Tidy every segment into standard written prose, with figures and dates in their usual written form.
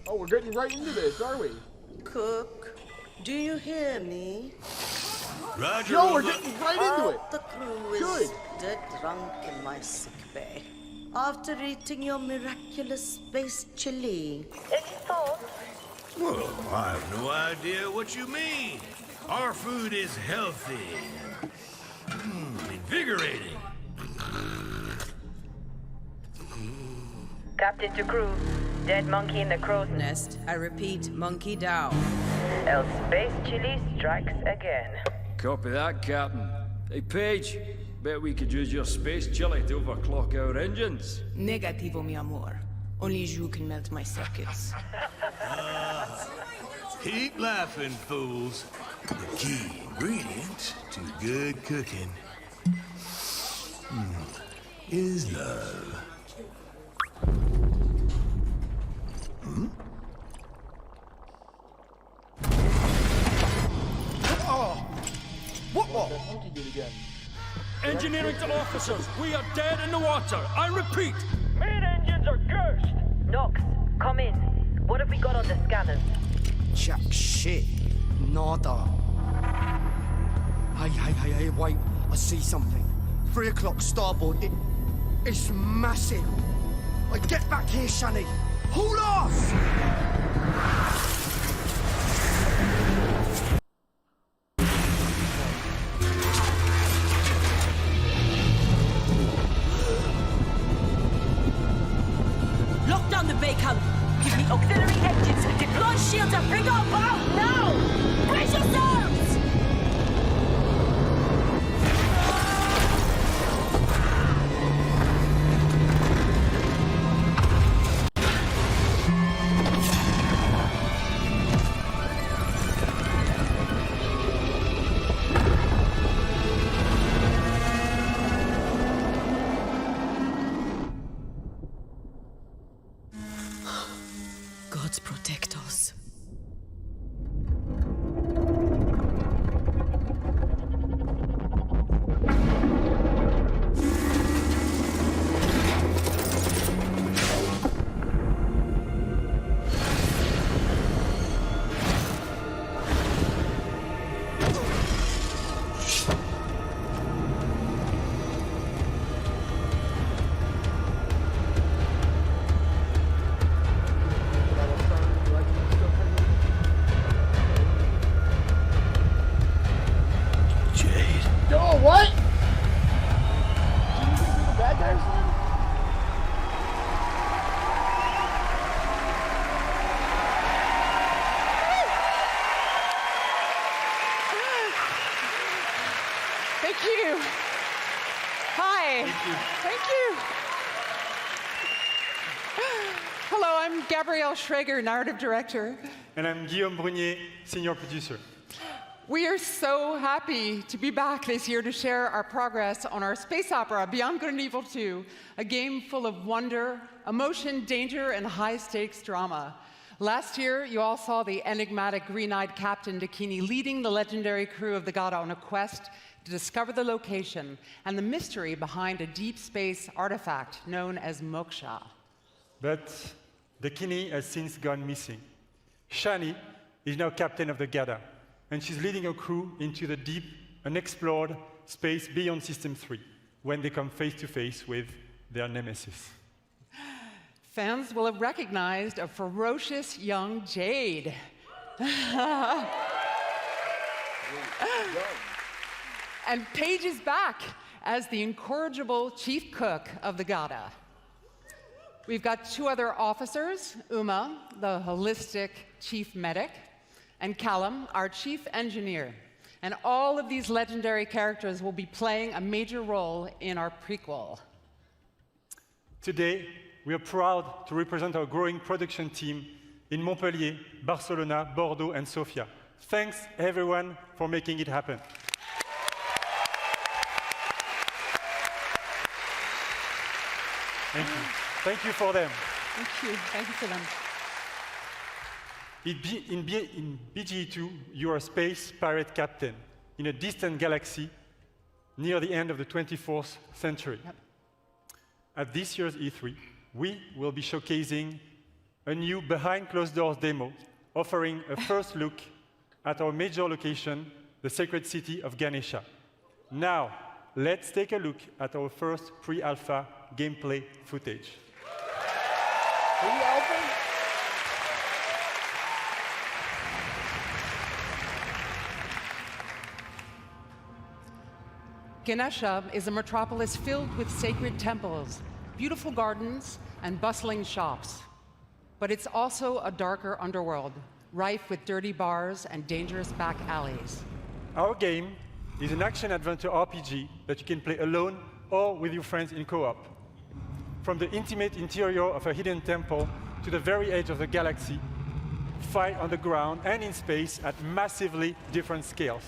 Oh, we're getting right into this, are we? Cook, do you hear me? Roger. Yo, we're getting right into it. Half the crew is Good. dead drunk in my sick bay. After eating your miraculous space chili. Any thoughts? Well, I have no idea what you mean. Our food is healthy. Invigorating. Captain to crew. Dead monkey in the crow's nest. I repeat, monkey down. El space chili strikes again. Copy that, Captain. Hey, Paige, bet we could use your space chili to overclock our engines. Negativo, mi amor. Only you can melt my circuits. Keep laughing, fools. The key ingredient to good cooking is love. What that monkey did again? Engineering to officers, we are dead in the water. I repeat. Main engines are cursed. Nox, come in. What have we got on the scanners? Jack shit. Nada. Hey, wait. I see something. 3 o'clock starboard. It's massive. Get back here, Shani. Hold off! Lock down the bacon! Give me auxiliary engines! Deploy shields and bring our bow now! Brace yourselves! Gods protect us. Yo, what? Did you think we were the bad guys then? Thank you. Hi. Thank you. Hello, I'm Gabrielle Schrager, narrative director. And I'm Guillaume Brunier, senior producer. We are so happy to be back this year to share our progress on our space opera, Beyond Good and Evil 2, a game full of wonder, emotion, danger, and high-stakes drama. Last year, you all saw the enigmatic green-eyed Captain Dakini leading the legendary crew of the Gada on a quest to discover the location and the mystery behind a deep space artifact known as Moksha. But Dakini has since gone missing. Shani is now captain of the Gada, and she's leading her crew into the deep, unexplored space beyond System 3, when they come face to face with their nemesis. Fans will have recognized a ferocious young Jade. And Paige is back as the incorrigible chief cook of the Gada. We've got 2 other officers, Uma, the holistic chief medic, and Callum, our chief engineer. And all of these legendary characters will be playing a major role in our prequel. Today, we are proud to represent our growing production team in Montpellier, Barcelona, Bordeaux, and Sofia. Thanks, everyone, for making it happen. Thank you. Thank you for them. Thank you. Thank you for them. In BGE2, you are a space pirate captain in a distant galaxy near the end of the 24th century. Yep. At this year's E3, we will be showcasing a new behind closed doors demo offering a first look at our major location, the sacred city of Ganesha. Now, let's take a look at our first pre-alpha gameplay footage. Pre-alpha? Ganesha is a metropolis filled with sacred temples, beautiful gardens, and bustling shops. But it's also a darker underworld, rife with dirty bars and dangerous back alleys. Our game is an action-adventure RPG that you can play alone or with your friends in co-op. From the intimate interior of a hidden temple to the very edge of the galaxy, fight on the ground and in space at massively different scales.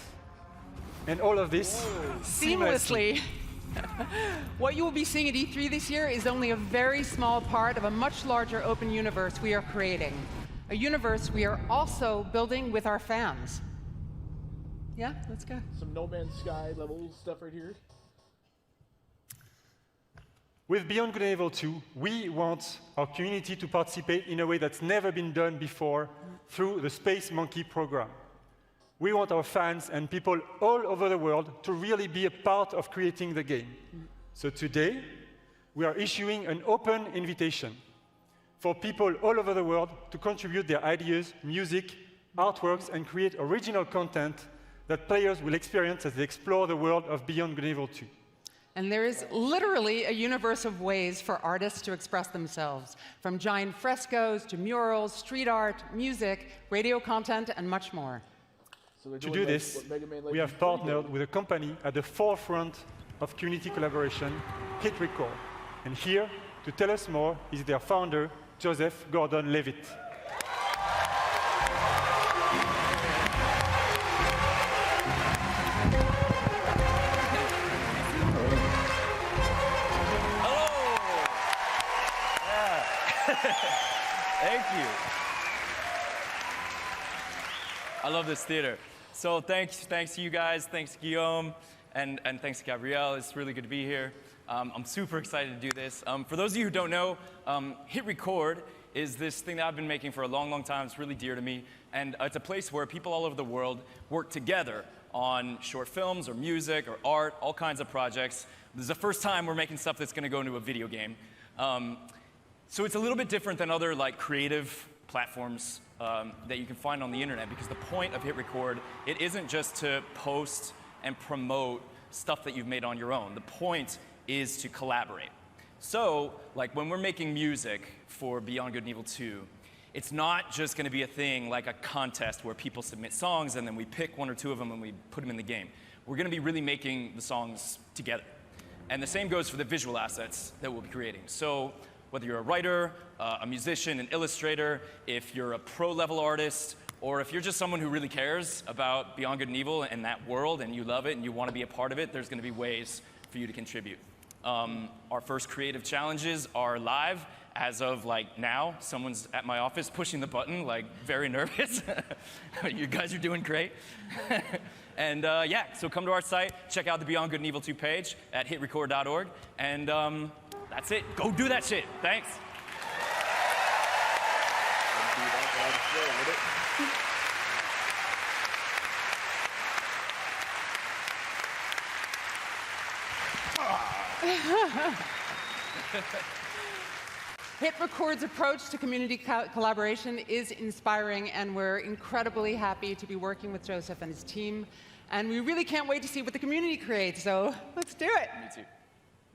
And all of this seamlessly. What you will be seeing at E3 this year is only a very small part of a much larger open universe we are creating. A universe we are also building with our fans. Yeah, let's go. Some No Man's Sky level stuff right here. With Beyond Good and Evil 2, we want our community to participate in a way that's never been done before through the Space Monkey program. We want our fans and people all over the world to really be a part of creating the game. So today, we are issuing an open invitation for people all over the world to contribute their ideas, music, artworks, and create original content that players will experience as they explore the world of Beyond Good and Evil 2. And there is literally a universe of ways for artists to express themselves, from giant frescoes to murals, street art, music, radio content, and much more. So to do this, we have partnered with a company at the forefront of community collaboration, Hit Record. And here, to tell us more, is their founder, Joseph Gordon-Levitt. Thank you. I love this theater. So thanks to you guys, thanks Guillaume, and thanks Gabrielle. It's really good to be here. I'm super excited to do this. For those of you who don't know, Hit Record is this thing that I've been making for a long, long time. It's really dear to me. And it's a place where people all over the world work together on short films or music or art, all kinds of projects. This is the first time we're making stuff that's going to go into a video game. So it's a little bit different than other creative platforms that you can find on the internet, because the point of Hit Record, it isn't just to post and promote stuff that you've made on your own. The point is to collaborate. So, when we're making music for Beyond Good and Evil 2, it's not just going to be a thing like a contest where people submit songs and then we pick one or two of them and we put them in the game. We're going to be really making the songs together. And the same goes for the visual assets that we'll be creating. So, whether you're a writer, a musician, an illustrator, if you're a pro-level artist, or if you're just someone who really cares about Beyond Good and Evil and that world, and you love it and you want to be a part of it, there's going to be ways for you to contribute. Our first creative challenges are live. As of now, someone's at my office pushing the button, very nervous. You guys are doing great. And yeah, so come to our site, check out the Beyond Good and Evil 2 page at hitrecord.org, and that's it. Go do that shit. Thanks. Hit Record's approach to community collaboration is inspiring, and we're incredibly happy to be working with Joseph and his team. And we really can't wait to see what the community creates, so let's do it. Me too.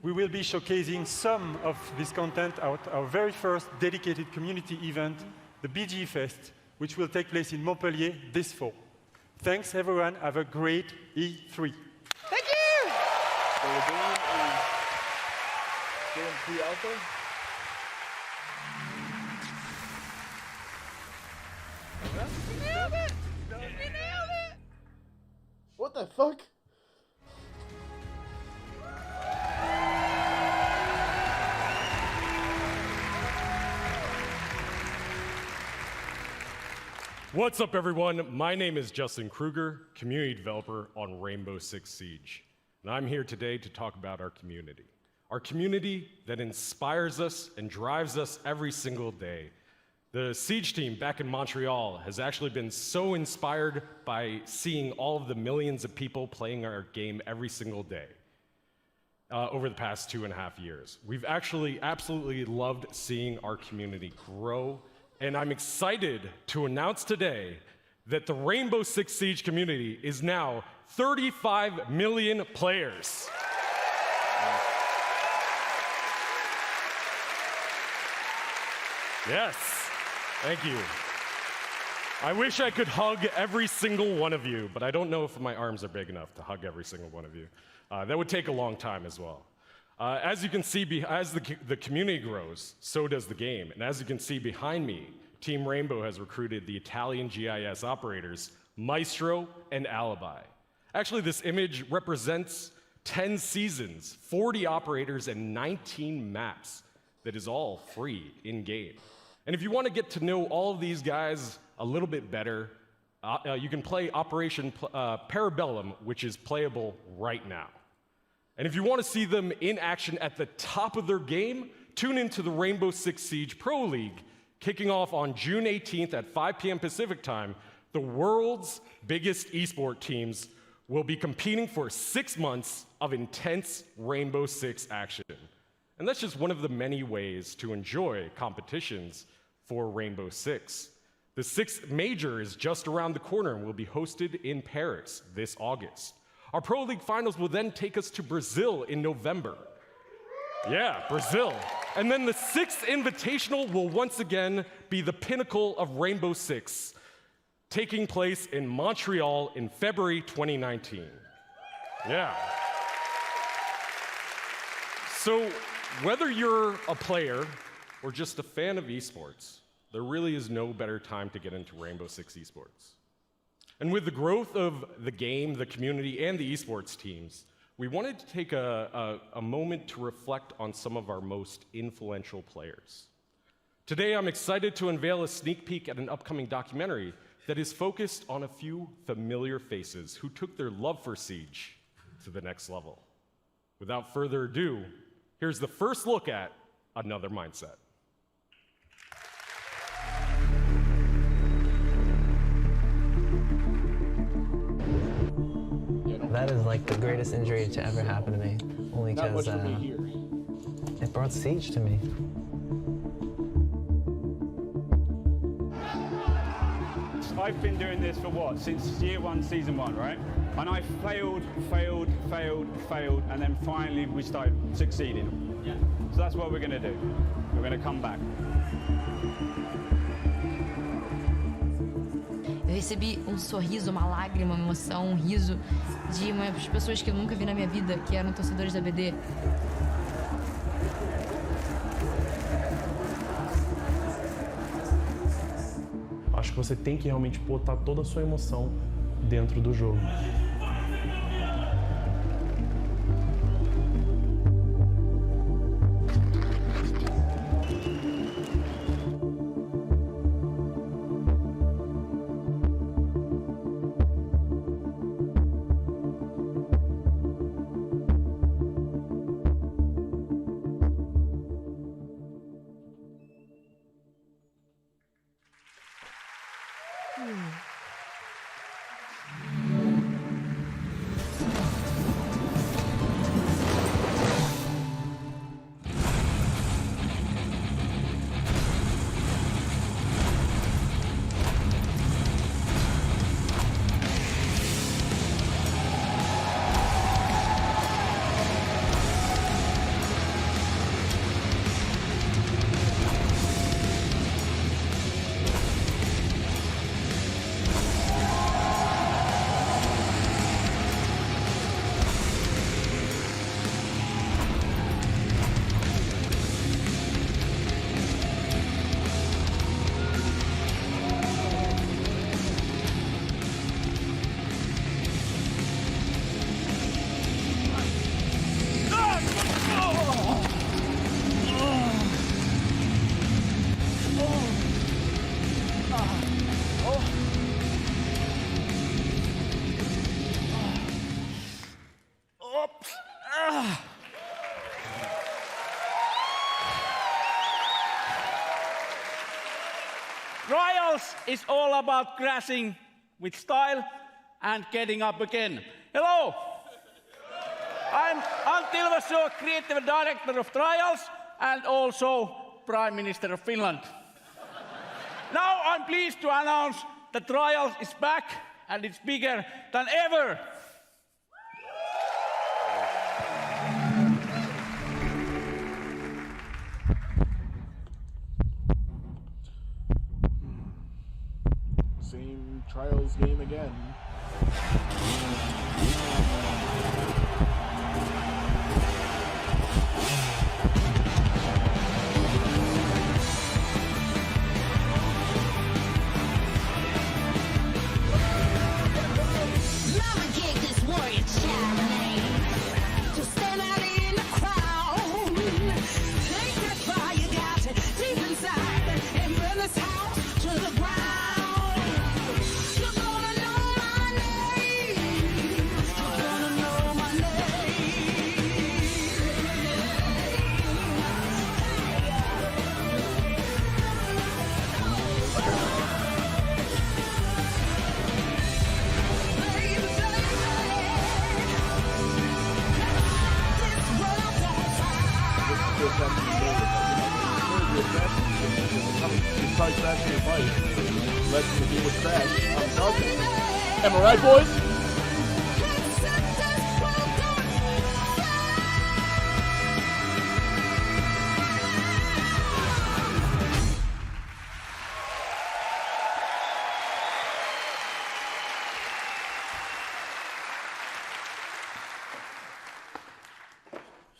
We will be showcasing some of this content at our very first dedicated community event, the BG Fest, which will take place in Montpellier this fall. Thanks, everyone. Have a great E3. Thank you! So the game is still in pre-alpha? We nailed it! We nailed it! What the fuck? What's up, everyone? My name is Justin Kruger, community developer on Rainbow Six Siege. And I'm here today to talk about our community. Our community that inspires us and drives us every single day The Siege team back in Montreal has actually been so inspired by seeing all of the millions of people playing our game every single day over the past 2.5 years. We've actually absolutely loved seeing our community grow, and I'm excited to announce today that the Rainbow Six Siege community is now 35 million players. Yes, thank you. I wish I could hug every single one of you, but I don't know if my arms are big enough to hug every single one of you. That would take a long time as well. As you can see, as the community grows, so does the game. And as you can see behind me, Team Rainbow has recruited the Italian GIS operators, Maestro and Alibi. Actually, this image represents 10 seasons, 40 operators, and 19 maps that is all free in-game. And if you want to get to know all of these guys a little bit better, you can play Operation Parabellum, which is playable right now. And if you want to see them in action at the top of their game, tune into the Rainbow Six Siege Pro League, kicking off on June 18th at 5 p.m. Pacific time. The world's biggest esport teams will be competing for 6 months of intense Rainbow Six action. And that's just one of the many ways to enjoy competitions for Rainbow Six. The 6th major is just around the corner and will be hosted in Paris this August. Our Pro League finals will then take us to Brazil in November. Yeah, Brazil. And then the 6th Invitational will once again be the pinnacle of Rainbow Six, taking place in Montreal in February 2019. Yeah. So whether you're a player or just a fan of esports, there really is no better time to get into Rainbow Six esports. And with the growth of the game, the community, and the esports teams, we wanted to take a moment to reflect on some of our most influential players. Today, I'm excited to unveil a sneak peek at an upcoming documentary that is focused on a few familiar faces who took their love for Siege to the next level. Without further ado, here's the first look at Another Mindset. That is like the greatest injury to ever happen to me, only because it brought Siege to me. I've been doing this for what, since year 1, season 1, right? And I failed, and then finally we started succeeding. Yeah. So that's what we're going to do. We're going to come back. Eu recebi um sorriso, uma lágrima, uma emoção, um riso de umas pessoas que eu nunca vi na minha vida, que eram torcedores da BD. Acho que você tem que realmente botar toda a sua emoção dentro do jogo. Trials is all about crashing with style and getting up again. Hello! I'm Antti Ilvassuo, Creative Director of Trials and also Prime Minister of Finland. Now I'm pleased to announce that Trials is back and it's bigger than ever. Same Trials game again. Am I right, boys?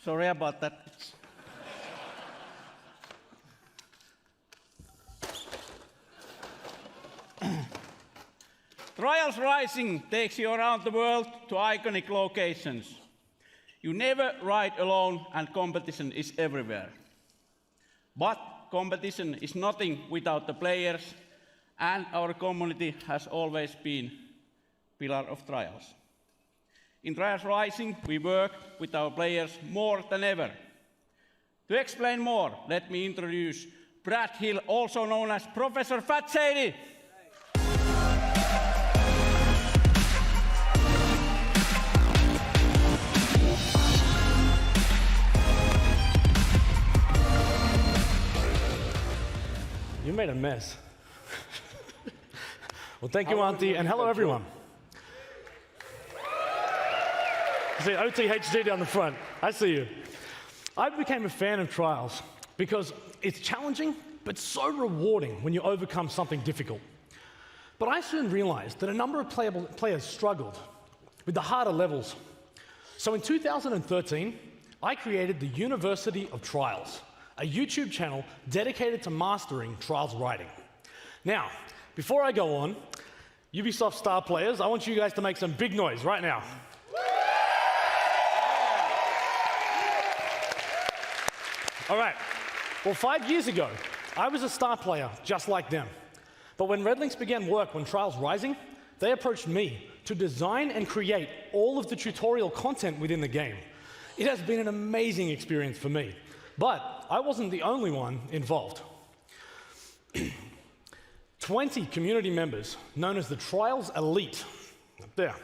Sorry about that. Trials Rising takes you around the world to iconic locations. You never ride alone and competition is everywhere. But competition is nothing without the players and our community has always been a pillar of Trials. In Trials Rising, we work with our players more than ever. To explain more, let me introduce Brad Hill, also known as Professor Fat Shady. You made a mess. Well, thank you, Auntie, and hello, everyone. I see OTHG down the front. I see you. I became a fan of Trials because it's challenging, but so rewarding when you overcome something difficult. But I soon realized that a number of players struggled with the harder levels. So in 2013, I created the University of Trials, a YouTube channel dedicated to mastering Trials writing. Now, before I go on, Ubisoft star players, I want you guys to make some big noise right now. All right, well, 5 years ago, I was a star player just like them. But when Redlinks began work on Trials Rising, they approached me to design and create all of the tutorial content within the game. It has been an amazing experience for me, but I wasn't the only one involved. 20 community members, known as the Trials Elite, up there,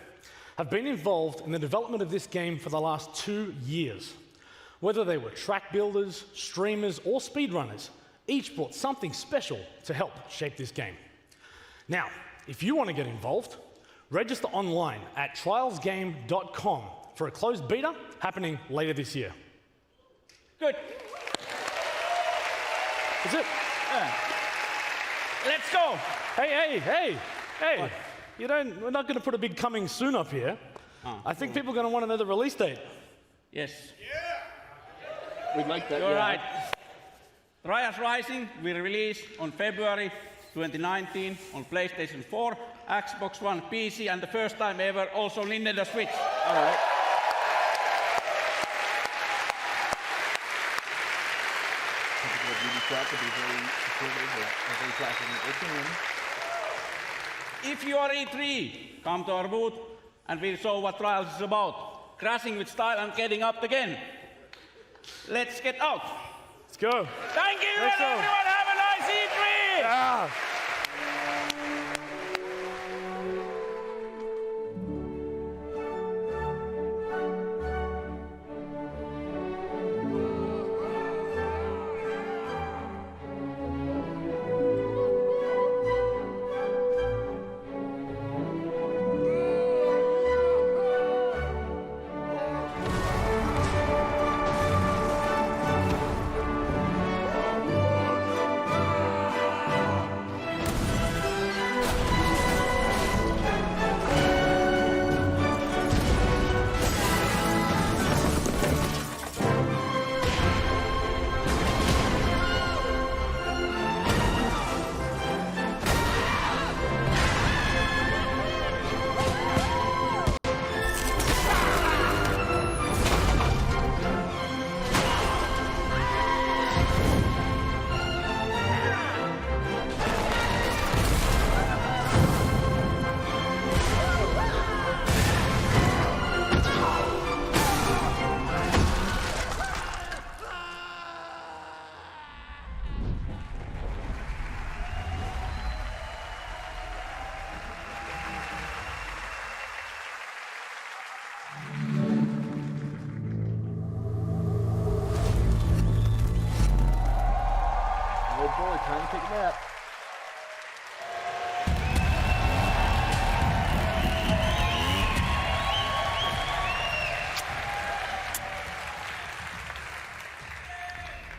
have been involved in the development of this game for the last 2 years. Whether they were track builders, streamers, or speedrunners, each brought something special to help shape this game. Now, if you want to get involved, register online at trialsgame.com for a closed beta happening later this year. Good. That's it. Let's go. Hey. What? We're not going to put a big coming soon up here. I think people are going to want to know the release date. Yes. We'd like that. You're right. Trials Rising will release on February 2019 on PlayStation 4, Xbox One, PC, and the first time ever also Nintendo Switch. All right. If you are E3, come to our booth and we'll show what Trials is about. Crashing with style and getting up again. Let's get out. Let's go. Thank you, Let's and everyone go. have a nice E3! Yeah.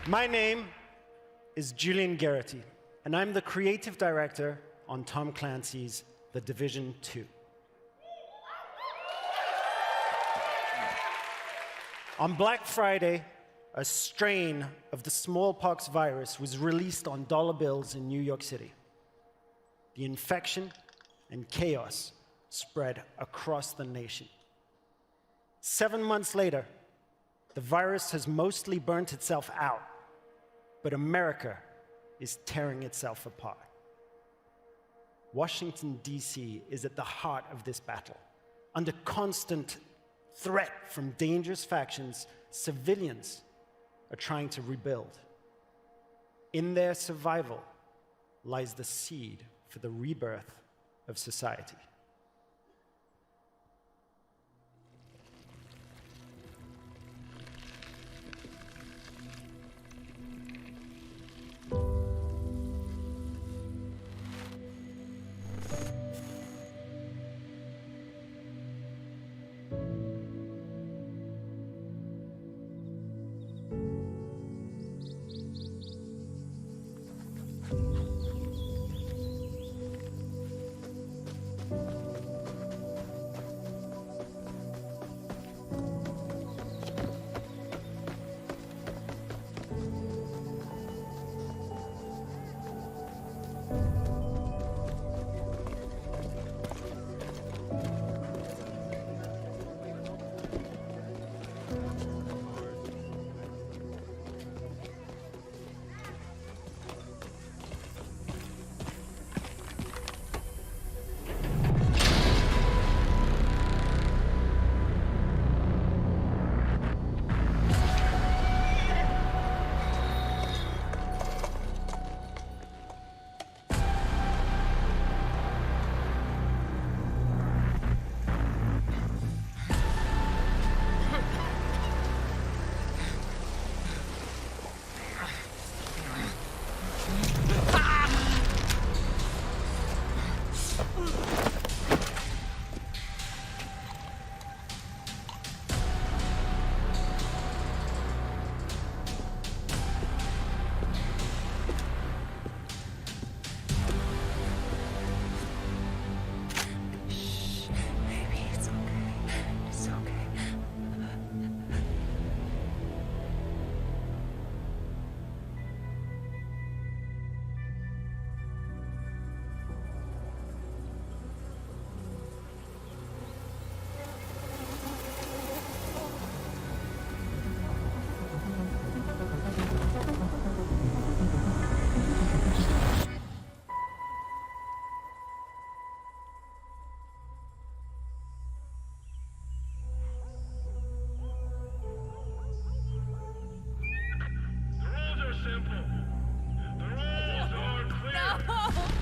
My name is Julian Garrity, and I'm the creative director on Tom Clancy's The Division 2. On Black Friday, a strain of the smallpox virus was released on dollar bills in New York City. The infection and chaos spread across the nation. 7 months later, the virus has mostly burnt itself out, but America is tearing itself apart. Washington, D.C. is at the heart of this battle. Under constant threat from dangerous factions, civilians are trying to rebuild. In their survival lies the seed for the rebirth of society.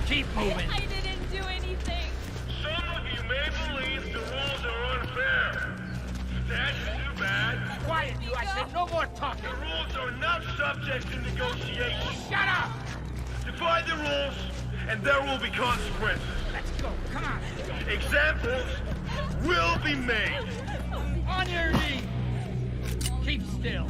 Keep moving. I didn't do anything. Some of you may believe the rules are unfair. That's too bad. Quiet, you. I said no more talking. The rules are not subject to negotiation. Shut up! Defy the rules, and there will be consequences. Let's go. Come on. Examples will be made. On your knees. Keep still.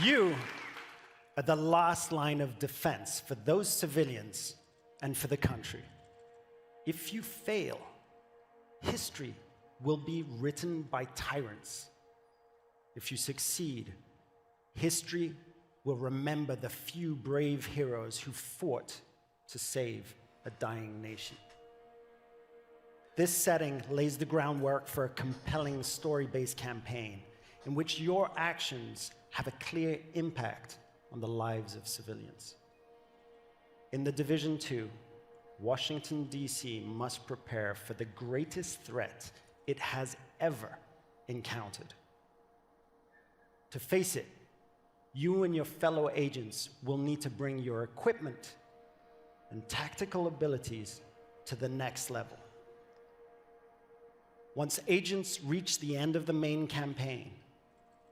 You are the last line of defense for those civilians and for the country. If you fail, history will be written by tyrants. If you succeed, history will remember the few brave heroes who fought to save a dying nation. This setting lays the groundwork for a compelling story-based campaign in which your actions have a clear impact on the lives of civilians. In The Division 2, Washington, D.C. must prepare for the greatest threat it has ever encountered. To face it, you and your fellow agents will need to bring your equipment and tactical abilities to the next level. Once agents reach the end of the main campaign,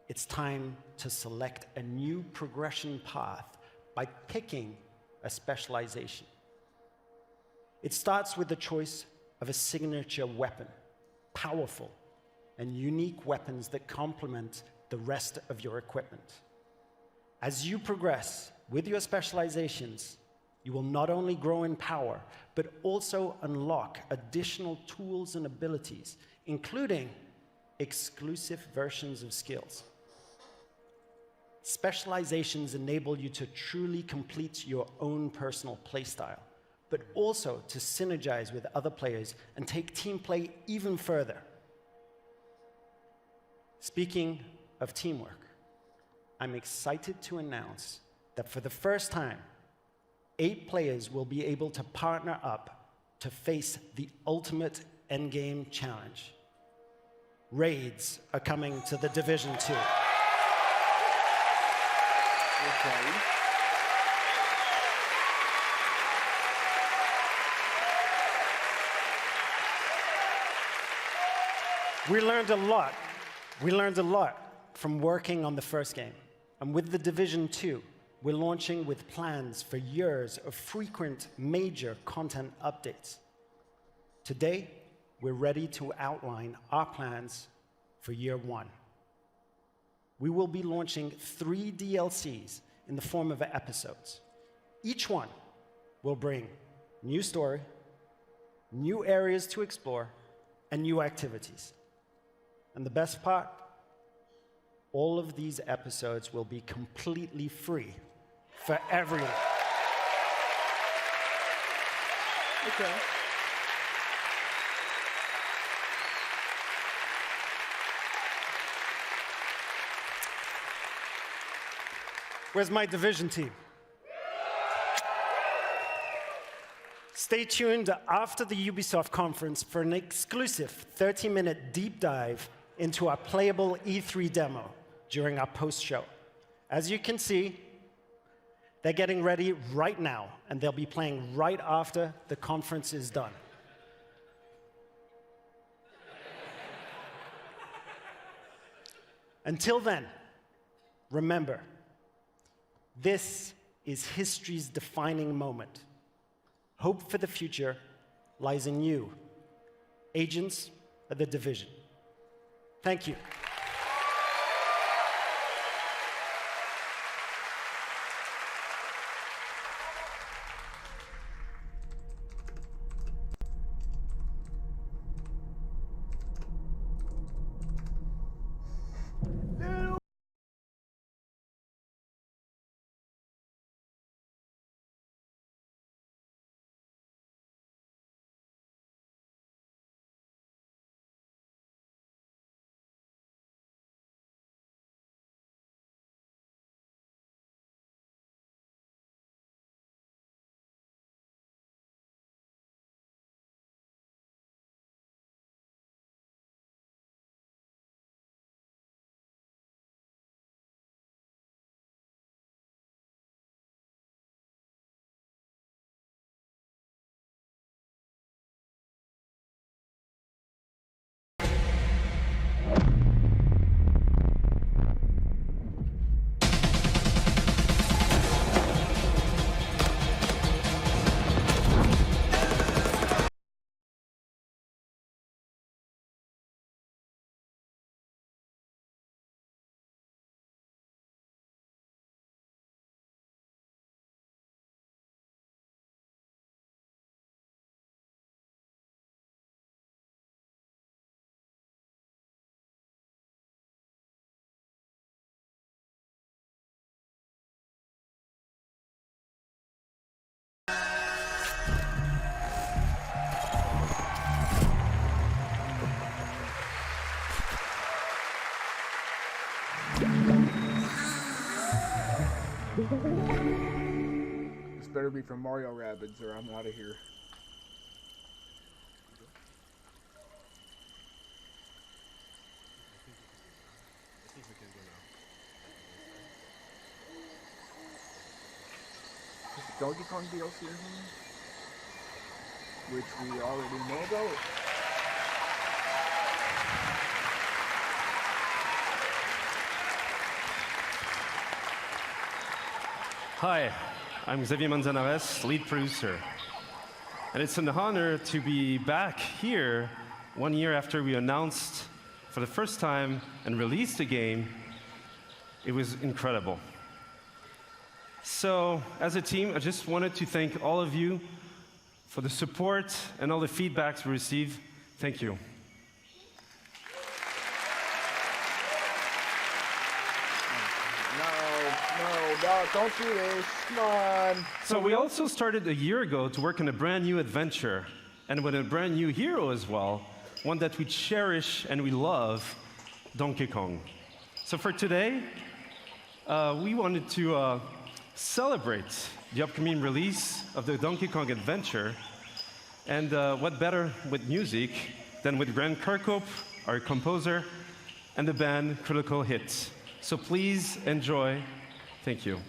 it's time to select a new progression path by picking a specialization. It starts with the choice of a signature weapon, powerful and unique weapons that complement the rest of your equipment. As you progress with your specializations, you will not only grow in power, but also unlock additional tools and abilities, including exclusive versions of skills. Specializations enable you to truly complete your own personal playstyle, but also to synergize with other players and take team play even further. Speaking of teamwork, I'm excited to announce that for the first time, 8 players will be able to partner up to face the ultimate endgame challenge. Raids are coming to The Division 2. Okay. We learned a lot. We learned a lot from working on the first game. And with The Division 2, we're launching with plans for years of frequent major content updates. Today, we're ready to outline our plans for year 1. We will be launching 3 DLCs in the form of episodes. Each one will bring new story, new areas to explore, and new activities. And the best part, all of these episodes will be completely free for everyone. Okay. Where's my Division team? Stay tuned after the Ubisoft conference for an exclusive 30-minute deep dive into our playable E3 demo during our post-show. As you can see, they're getting ready right now, and they'll be playing right after the conference is done. Until then, remember, this is history's defining moment. Hope for the future lies in you, agents of the Division. Thank you. This better be from Mario Rabbids or I'm out of here. Donkey Kong DLC or something? Which we already know about. Hi, I'm Xavier Manzanares, lead producer. And it's an honor to be back here 1 year after we announced for the first time and released the game. It was incredible. So, as a team, I just wanted to thank all of you for the support and all the feedbacks we received. Thank you. No, don't do this. Come on. So we also started a year ago to work on a brand new adventure, and with a brand new hero as well, one that we cherish and we love, Donkey Kong. So for today, we wanted to celebrate the upcoming release of the Donkey Kong adventure, and what better with music than with Grant Kirkhope, our composer, and the band Critical Hit. So please enjoy. Thank you. I'm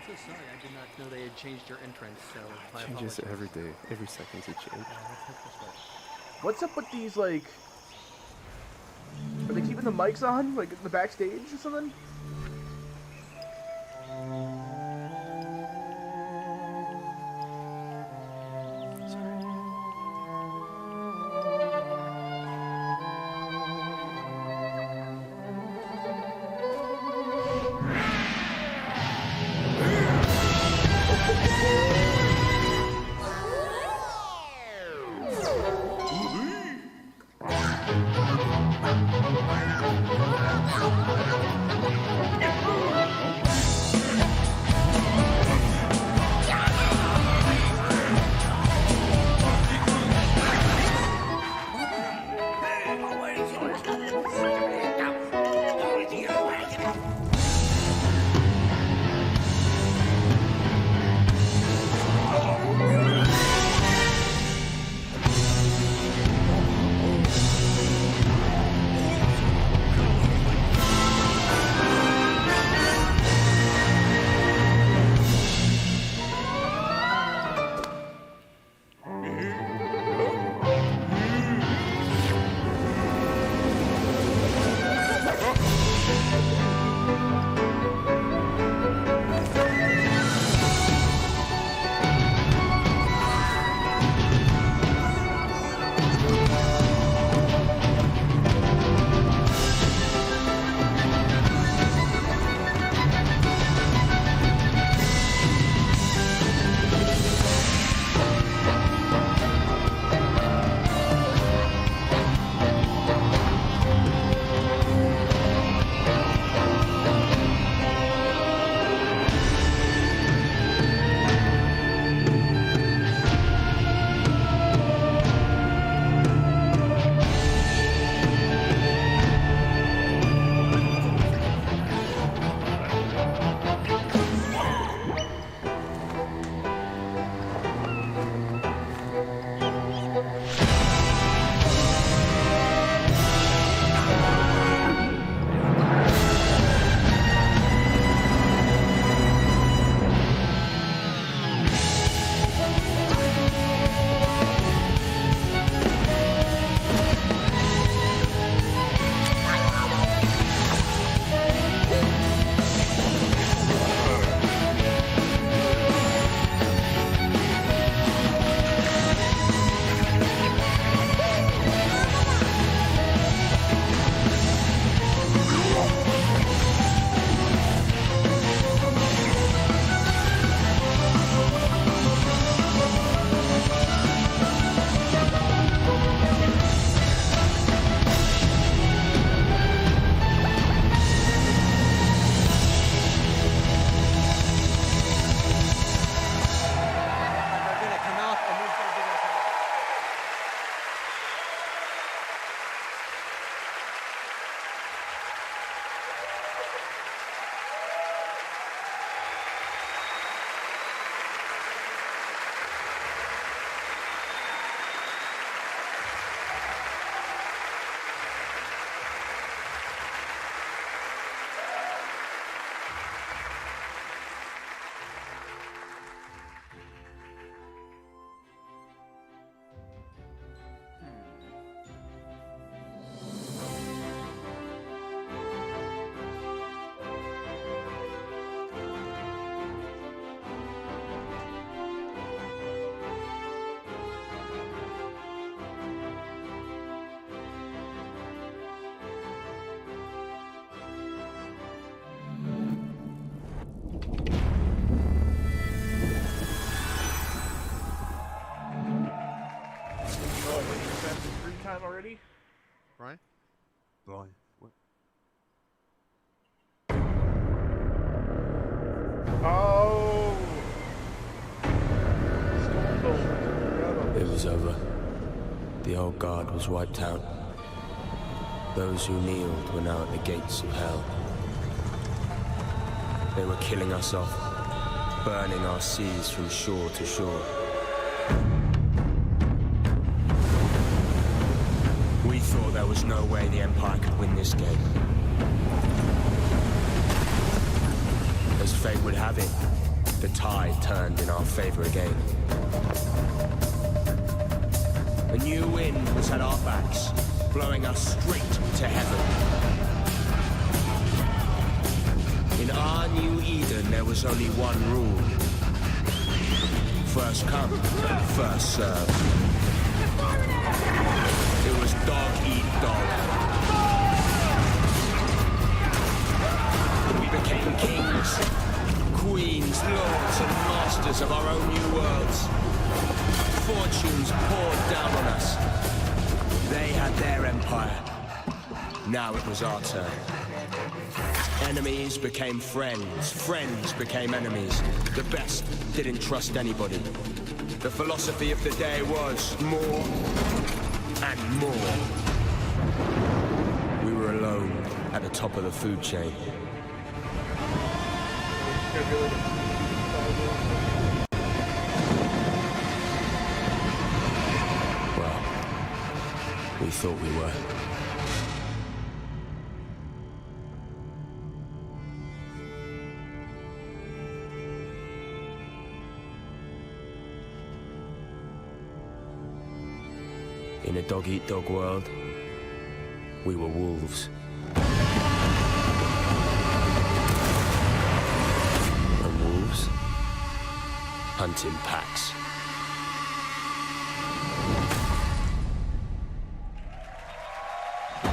so sorry, I did not know they had changed your entrance, so my Changes apologies. every day. Every second's a change. What's up with these, like... Are they keeping the mics on? Like, in the backstage or something? Brian? Brian, what? Oh! It was over. The old guard was wiped out. Those who kneeled were now at the gates of hell. They were killing us off, burning our seas from shore to shore. We thought there was no way the Empire could win this game. As fate would have it, the tide turned in our favor again. A new wind was at our backs, blowing us straight to heaven. In our new Eden, there was only one rule. First come, first serve. It was dog eat dog. We became kings, queens, lords, and masters of our own new worlds. Fortunes poured down on us. They had their empire. Now it was our turn. Enemies became friends. Friends became enemies. The best didn't trust anybody. The philosophy of the day was more and more. We were alone at the top of the food chain. Well, we thought we were. In a dog-eat-dog world, we were wolves. And wolves hunt in packs. In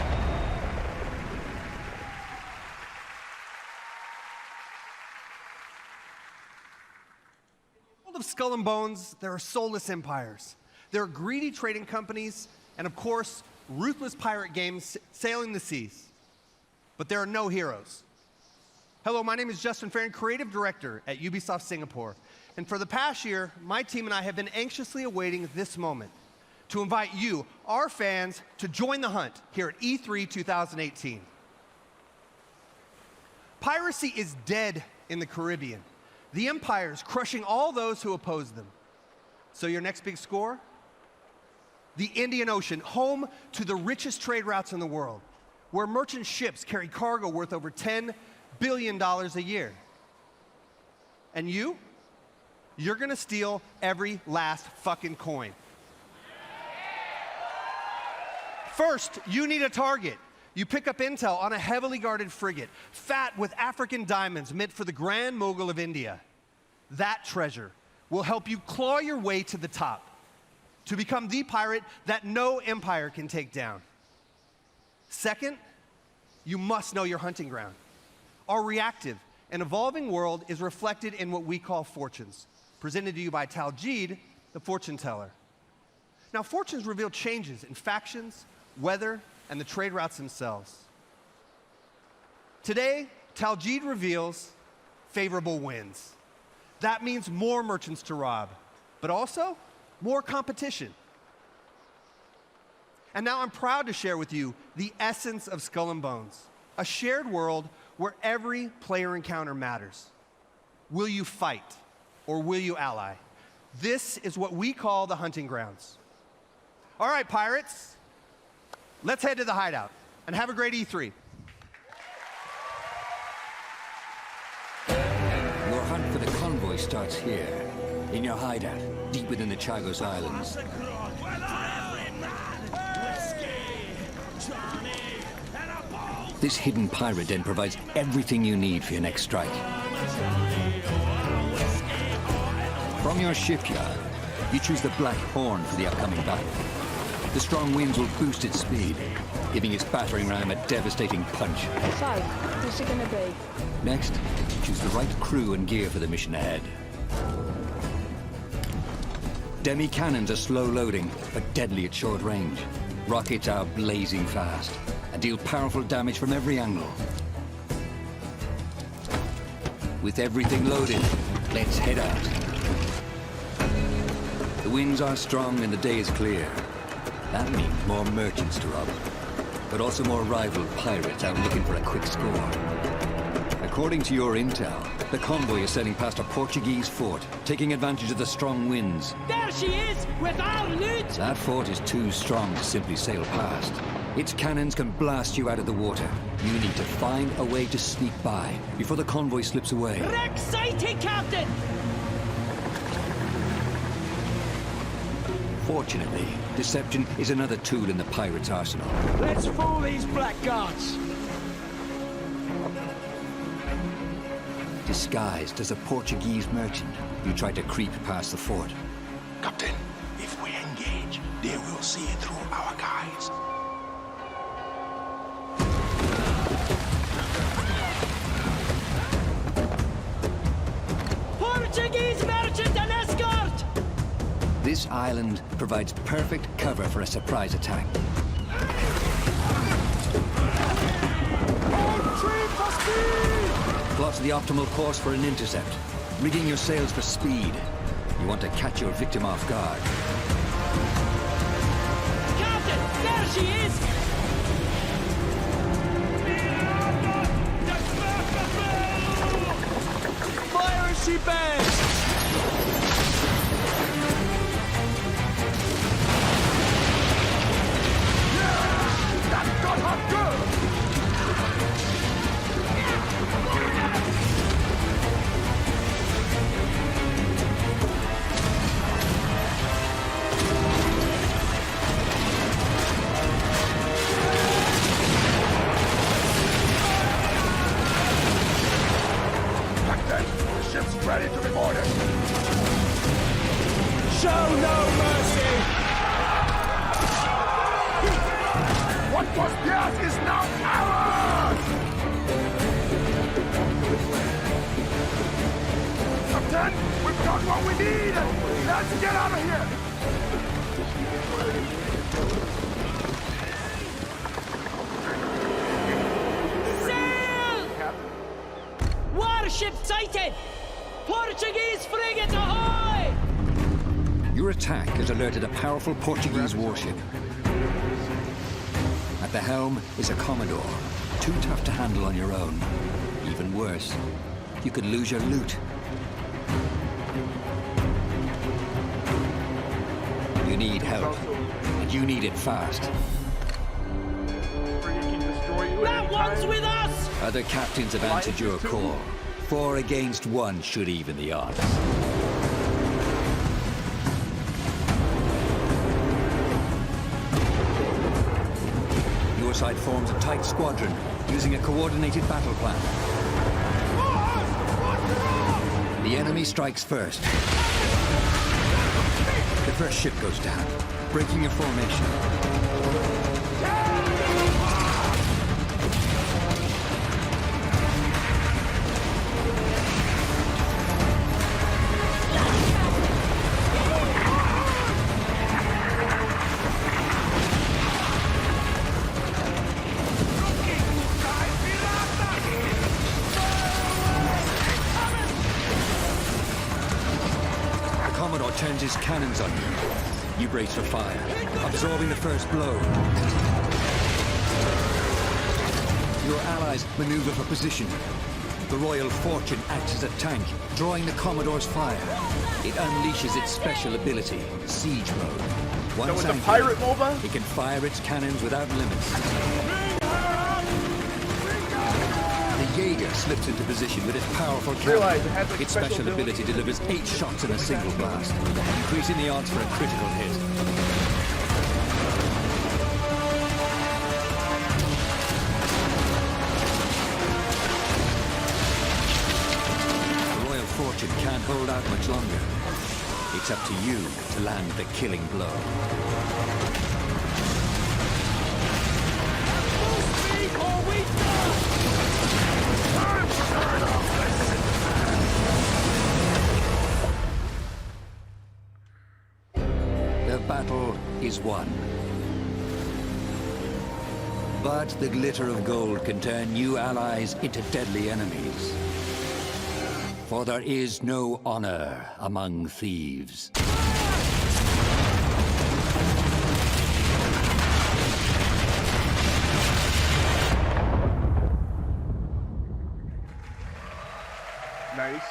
the world of Skull and Bones, there are soulless empires. There are greedy trading companies, and of course, ruthless pirate games sailing the seas. But there are no heroes. Hello, my name is Justin Farron, Creative Director at Ubisoft Singapore. And for the past year, my team and I have been anxiously awaiting this moment to invite you, our fans, to join the hunt here at E3 2018. Piracy is dead in the Caribbean. The Empire is crushing all those who oppose them. So your next big score? The Indian Ocean, home to the richest trade routes in the world, where merchant ships carry cargo worth over $10 billion a year. And you're gonna steal every last fucking coin. First, you need a target. You pick up intel on a heavily guarded frigate, fat with African diamonds meant for the Grand Mogul of India. That treasure will help you claw your way to the top, to become the pirate that no empire can take down. Second, you must know your hunting ground. Our reactive and evolving world is reflected in what we call fortunes, presented to you by Taljeed, the fortune teller. Now, fortunes reveal changes in factions, weather, and the trade routes themselves. Today, Taljeed reveals favorable winds. That means more merchants to rob, but also more competition. And now I'm proud to share with you the essence of Skull and Bones, a shared world where every player encounter matters. Will you fight or will you ally? This is what we call the hunting grounds. All right, pirates, let's head to the hideout and have a great E3. Your hunt for the convoy starts here, in your hideout, deep within the Chagos Islands. This hidden pirate den provides everything you need for your next strike. From your shipyard, you choose the Black Horn for the upcoming battle. The strong winds will boost its speed, giving its battering ram a devastating punch. So, what's it gonna be? Next, choose the right crew and gear for the mission ahead. Demi-cannons are slow loading, but deadly at short range. Rockets are blazing fast and deal powerful damage from every angle. With everything loaded, let's head out. The winds are strong and the day is clear. That means more merchants to rob, but also more rival pirates out looking for a quick score. According to your intel, the convoy is sailing past a Portuguese fort, taking advantage of the strong winds. There she is, with our loot! That fort is too strong to simply sail past. Its cannons can blast you out of the water. You need to find a way to sneak by before the convoy slips away. Wreck sighted, Captain! Fortunately, deception is another tool in the pirates' arsenal. Let's fool these blackguards! Disguised as a Portuguese merchant, you try to creep past the fort. Captain, if we engage, they will see it through our guys. Portuguese merchant and escort! This island provides perfect cover for a surprise attack. Plot the optimal course for an intercept. Rigging your sails for speed. You want to catch your victim off guard. Captain, there she is! Fire as she bangs! That got her good! Ready to be boarded. Show no mercy! What was theirs is now ours! Captain, we've got what we need! Let's get out of here! Sail! Warship sighted! Portuguese frigate ahoy! Your attack has alerted a powerful Portuguese warship. At the helm is a Commodore, too tough to handle on your own. Even worse, you could lose your loot. You need help, and you need it fast. That one's with us! Other captains have answered your call. 4 against 1 should even the odds. Your side forms a tight squadron, using a coordinated battle plan. The enemy strikes first. The first ship goes down, breaking your formation. Turns his cannons on you. You brace for fire, absorbing the first blow. Your allies maneuver for position. The Royal Fortune acts as a tank, drawing the Commodore's fire. It unleashes its special ability, Siege Mode. Once with the pirate MOBA? it can fire its cannons without limits. The Jaeger slips into position with its powerful cannon. Its special ability delivers 8 shots in a single blast, increasing the odds for a critical hit. The Royal Fortune can't hold out much longer. It's up to you to land the killing blow. The battle is won. But the glitter of gold can turn new allies into deadly enemies. For there is no honor among thieves. Nice.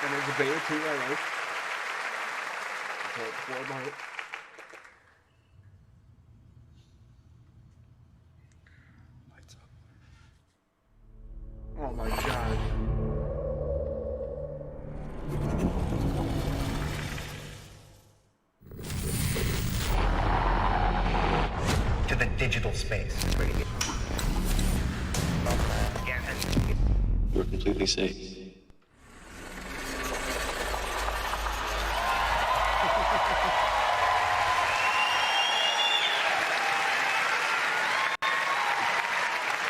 And there's a beta too, I like. Okay, forward my head. Lights up. Oh my god. To the digital space. You're completely safe.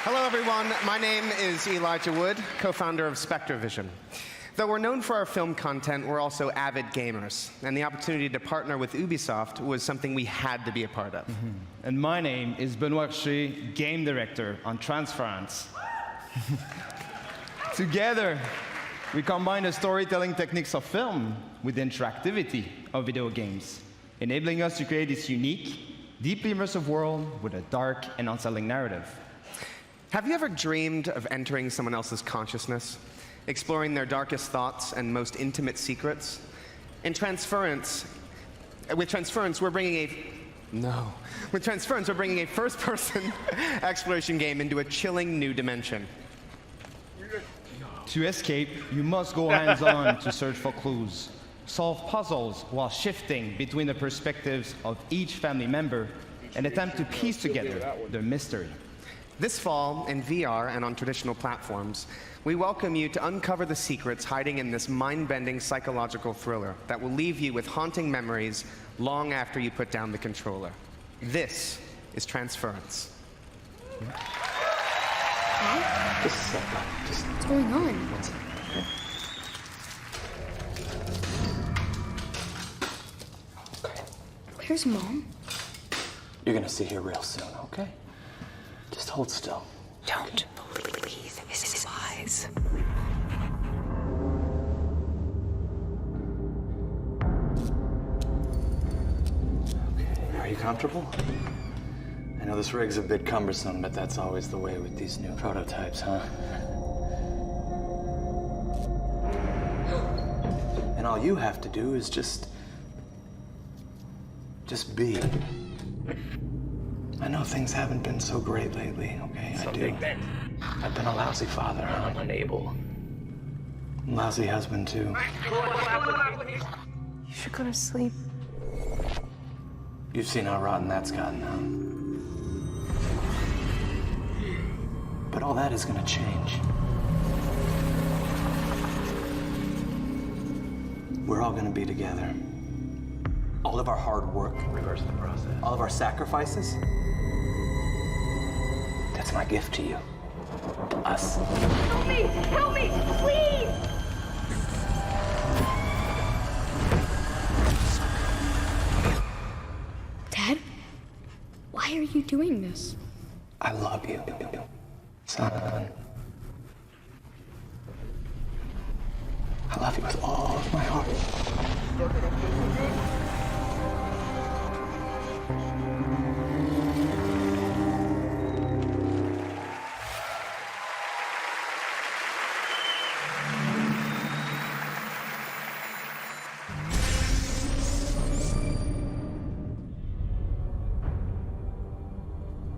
Hello, everyone. My name is Elijah Wood, co-founder of SpectraVision. Though we're known for our film content, we're also avid gamers, and the opportunity to partner with Ubisoft was something we had to be a part of. And my name is Benoit Richer, game director on Transference. Together, we combine the storytelling techniques of film with the interactivity of video games, enabling us to create this unique, deeply immersive world with a dark and unsettling narrative. Have you ever dreamed of entering someone else's consciousness, exploring their darkest thoughts and most intimate secrets? With Transference, we're bringing a first-person exploration game into a chilling new dimension. To escape, you must go hands-on to search for clues, solve puzzles while shifting between the perspectives of each family member, and attempt to piece together the mystery. This fall, in VR and on traditional platforms, we welcome you to uncover the secrets hiding in this mind-bending psychological thriller that will leave you with haunting memories long after you put down the controller. This is Transference. What's going on? Where's Mom? You're gonna see her real soon, okay? Just hold still. Don't believe his lies. Are you comfortable? I know this rig's a bit cumbersome, but that's always the way with these new prototypes, huh? And all you have to do is just be. I know things haven't been so great lately, okay? I do. I've been a lousy father, huh? I'm unable. Lousy husband, too. You should go to sleep. You've seen how rotten that's gotten, huh? But all that is gonna change. We're all gonna be together. All of our hard work, reverse the process. All of our sacrifices, that's my gift to you. Us. Help me! Help me! Please! Dad? Why are you doing this? I love you, son. I love you with all of my heart.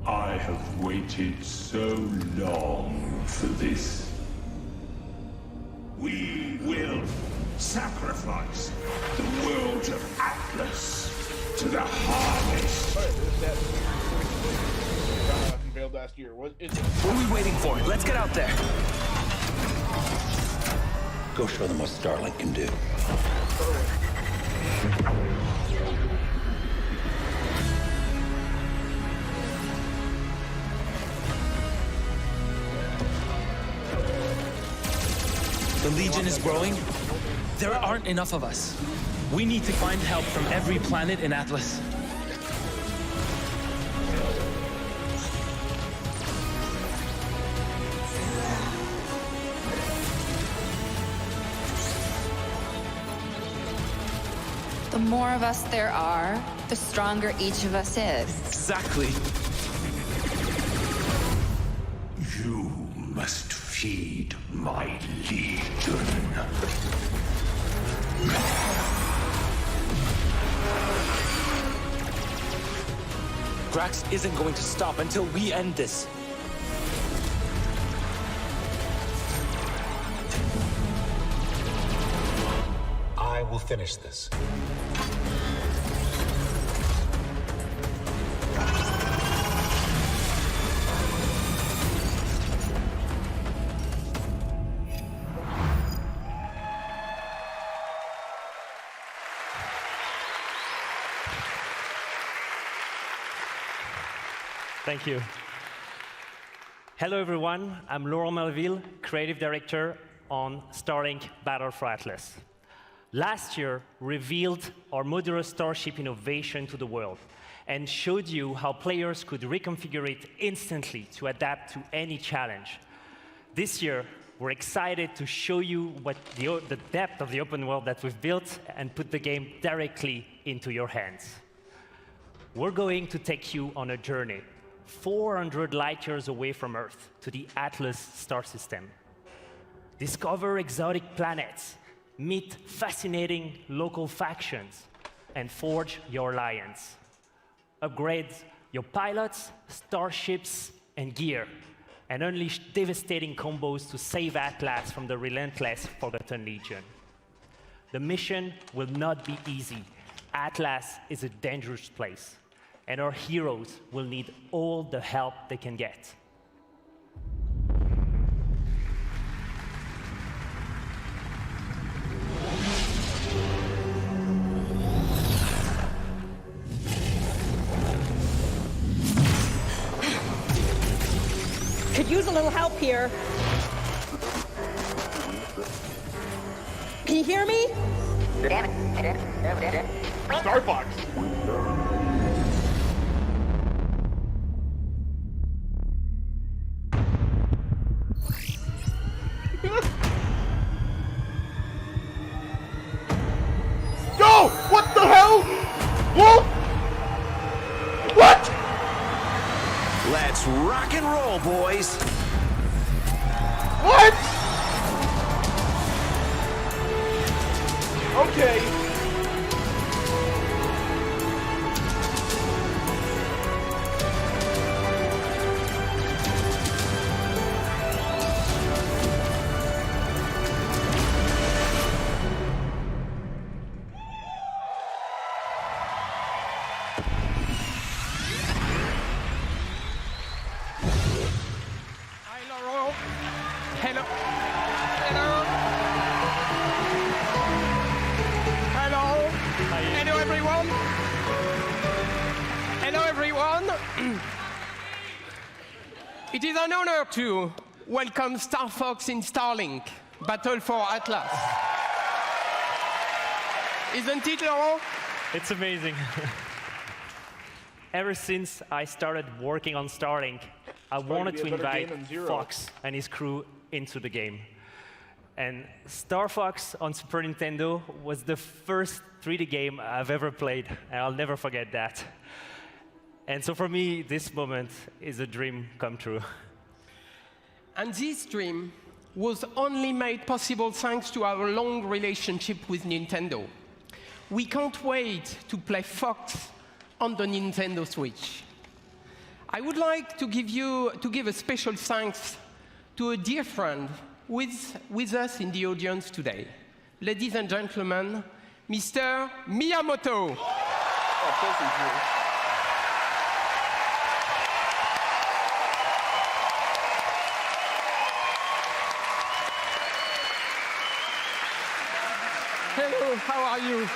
I have waited so long for this. We will sacrifice the world of Atlas to the harvest. Unveiled last year. What are we waiting for? Let's get out there. Go show them what Starlink can do. The Legion is growing. There aren't enough of us. We need to find help from every planet in Atlas. more of us there are, the stronger each of us is. Exactly. You must feed my legion. Drax isn't going to stop until we end this. I will finish this. Thank you. Hello, everyone. I'm Laurent Melville, Creative Director on Starlink Battle for Atlas. Last year, revealed our modular starship innovation to the world and showed you how players could reconfigure it instantly to adapt to any challenge. This year, we're excited to show you what the depth of the open world that we've built and put the game directly into your hands. We're going to take you on a journey 400 light years away from Earth to the Atlas star system. Discover exotic planets, meet fascinating local factions, and forge your alliance. Upgrade your pilots, starships, and gear, and unleash devastating combos to save Atlas from the relentless Forgotten Legion. The mission will not be easy. Atlas is a dangerous place, and our heroes will need all the help they can get. Could use a little help here. Can you hear me? Starbucks. Yo! What the hell? Wolf? What? Let's rock and roll, boys. What? Okay. It is an honor to welcome Star Fox in Starlink, Battle for Atlas. Isn't it, Laurent? It's amazing. Ever since I started working on Starlink, I wanted to invite Fox and his crew into the game. And Star Fox on Super Nintendo was the first 3D game I've ever played, and I'll never forget that. And so for me, this moment is a dream come true. And this dream was only made possible thanks to our long relationship with Nintendo. We can't wait to play Fox on the Nintendo Switch. I would like to give a special thanks to a dear friend with us in the audience today. Ladies and gentlemen, Mr. Miyamoto. Of course he's here. Hello, how are you?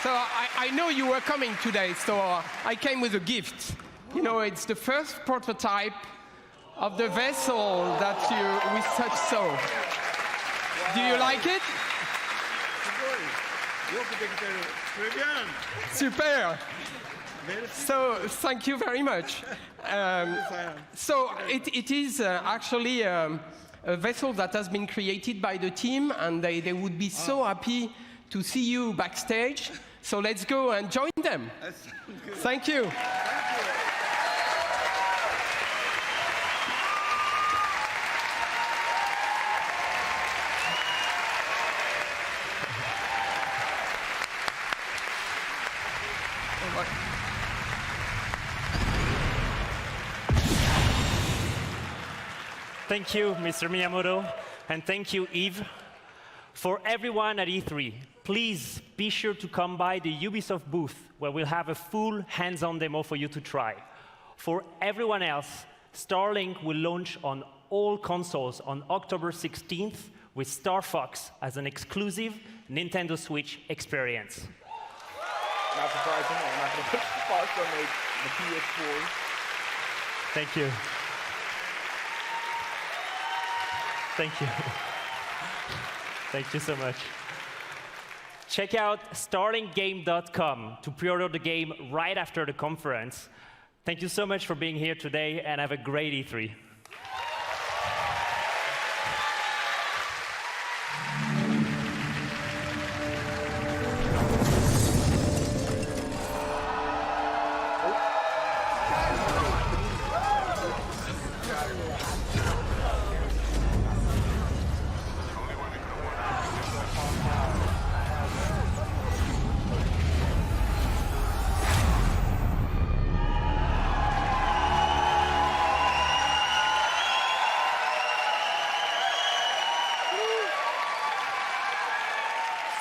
So I know you were coming today, so I came with a gift. You know, it's the first prototype of the vessel that we such saw. Wow. Do you like it? Io Super. So thank you very much. So it is actually a vessel that has been created by the team, and they would be so happy to see you backstage. So let's go and join them. Thank you. Thank you, Mr. Miyamoto, and thank you, Yves. For everyone at E3, please be sure to come by the Ubisoft booth, where we'll have a full hands-on demo for you to try. For everyone else, Starlink will launch on all consoles on October 16th with Star Fox as an exclusive Nintendo Switch experience. Not surprising, I'm not going to put Spark on the PS4. Thank you. Thank you. Thank you so much. Check out starlinkgame.com to pre-order the game right after the conference. Thank you so much for being here today, and have a great E3.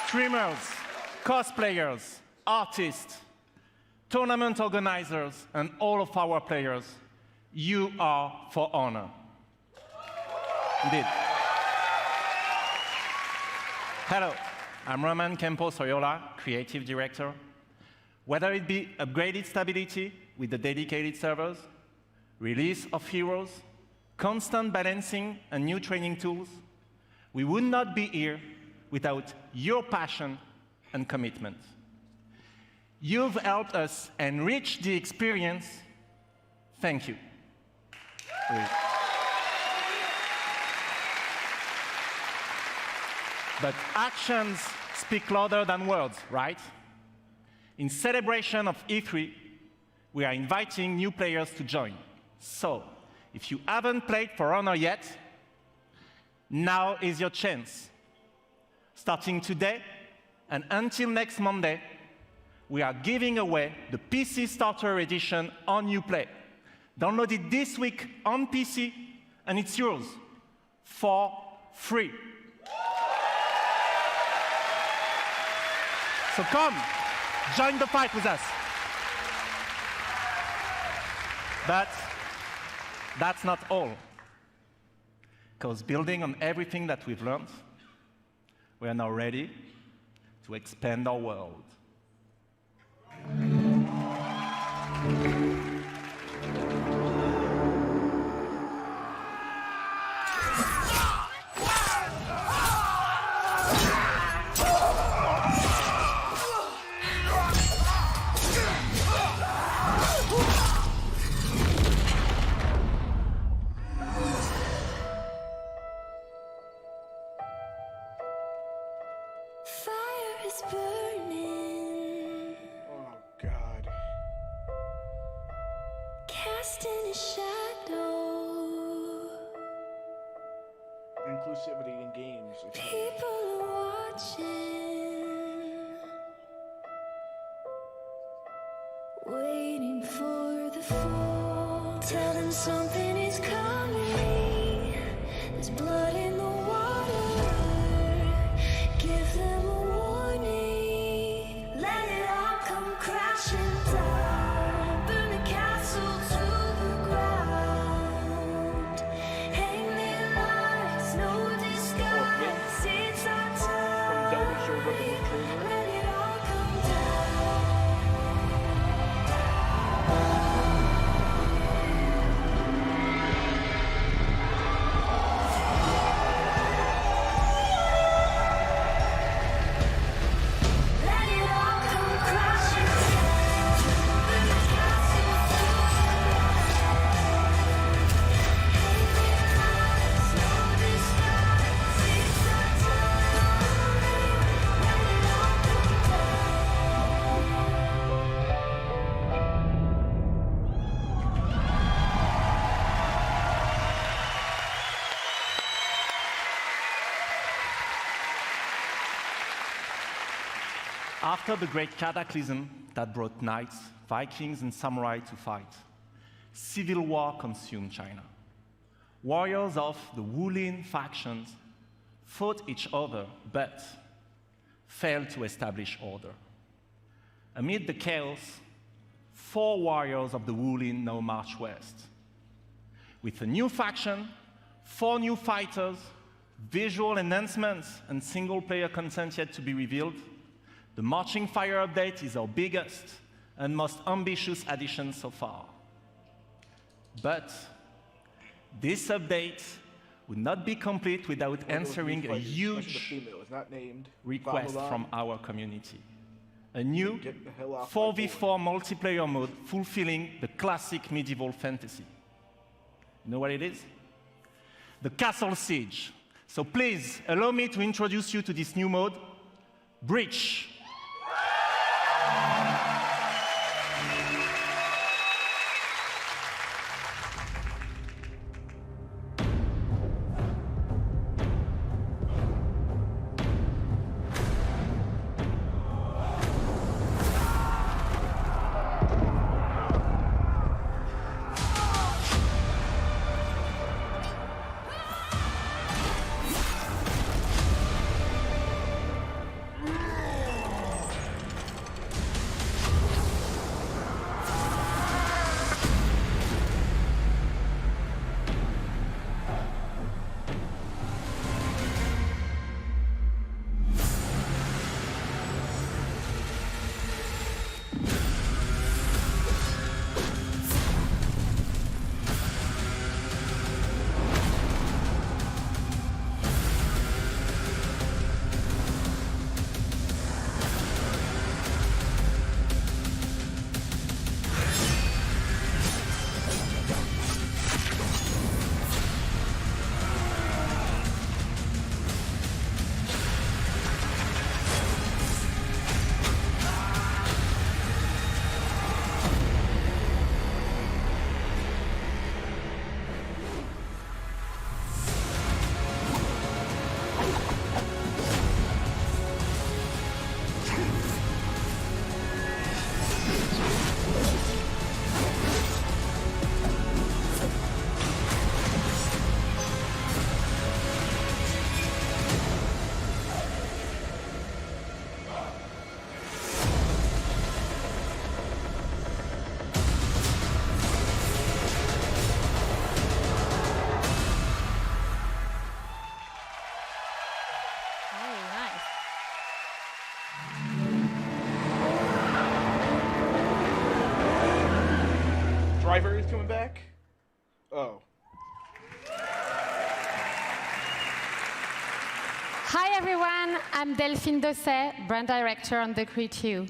Streamers, cosplayers, artists, tournament organizers, and all of our players, you are for honor. Indeed. Hello, I'm Roman Campos Oyola, Creative Director. Whether it be upgraded stability with the dedicated servers, release of heroes, constant balancing, and new training tools, we would not be here without your passion and commitment. You've helped us enrich the experience. Thank you. But actions speak louder than words, right? In celebration of E3, we are inviting new players to join. So, if you haven't played For Honor yet, now is your chance. Starting today and until next Monday, we are giving away the PC Starter Edition on Uplay. Download it this week on PC, and it's yours for free. So come, join the fight with us. But that's not all. Because building on everything that we've learned, we are now ready to expand our world. Fire is burning. Oh, God. Casting a shadow. Inclusivity in games. People are watching. Waiting for the fall. Tell them something is coming. There's blood in the water. Give them a warning. Let it all come crashing down. Burn the castle to the ground. Hang their lives, no disguise. It's our time. Let it all come down. After the great cataclysm that brought knights, Vikings, and samurai to fight, civil war consumed China. Warriors of the Wulin factions fought each other, but failed to establish order. Amid the chaos, 4 warriors of the Wulin now march west. With a new faction, 4 new fighters, visual enhancements, and single-player content yet to be revealed, the Marching Fire update is our biggest and most ambitious addition so far. But this update would not be complete without answering a huge request from our community. A new 4v4 multiplayer mode fulfilling the classic medieval fantasy. You know what it is? The Castle Siege. So please, allow me to introduce you to this new mode, Breach. Driver is coming back? Oh. Hi everyone, I'm Delphine Dosset, brand director on The Crew 2.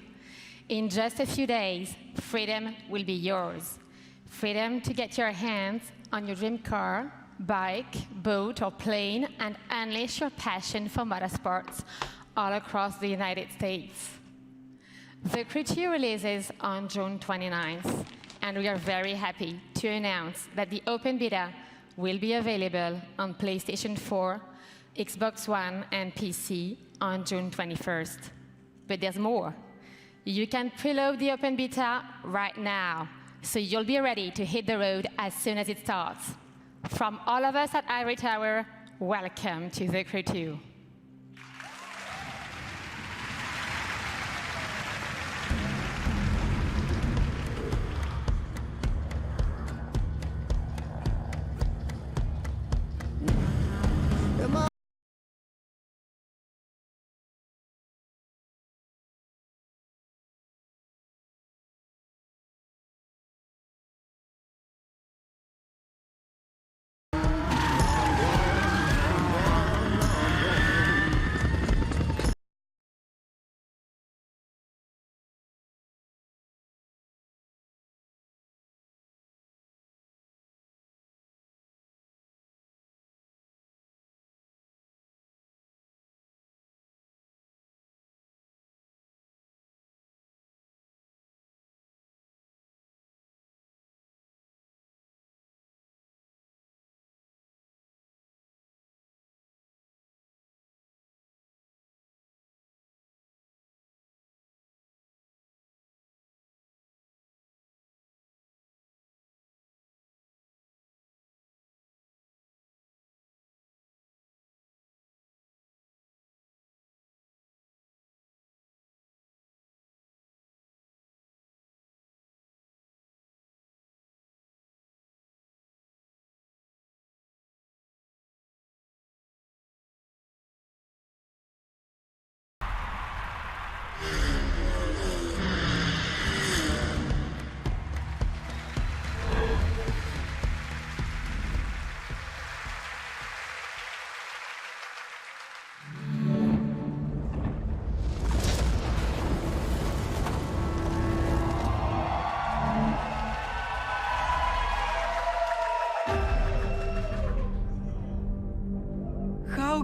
In just a few days, freedom will be yours. Freedom to get your hands on your dream car, bike, boat, or plane and unleash your passion for motorsports all across the United States. The Crew 2 releases on June 29th, and we are very happy to announce that the open beta will be available on PlayStation 4, Xbox One, and PC on June 21st. But there's more. You can preload the open beta right now, so you'll be ready to hit the road as soon as it starts. From all of us at Ivory Tower, welcome to The Crew 2.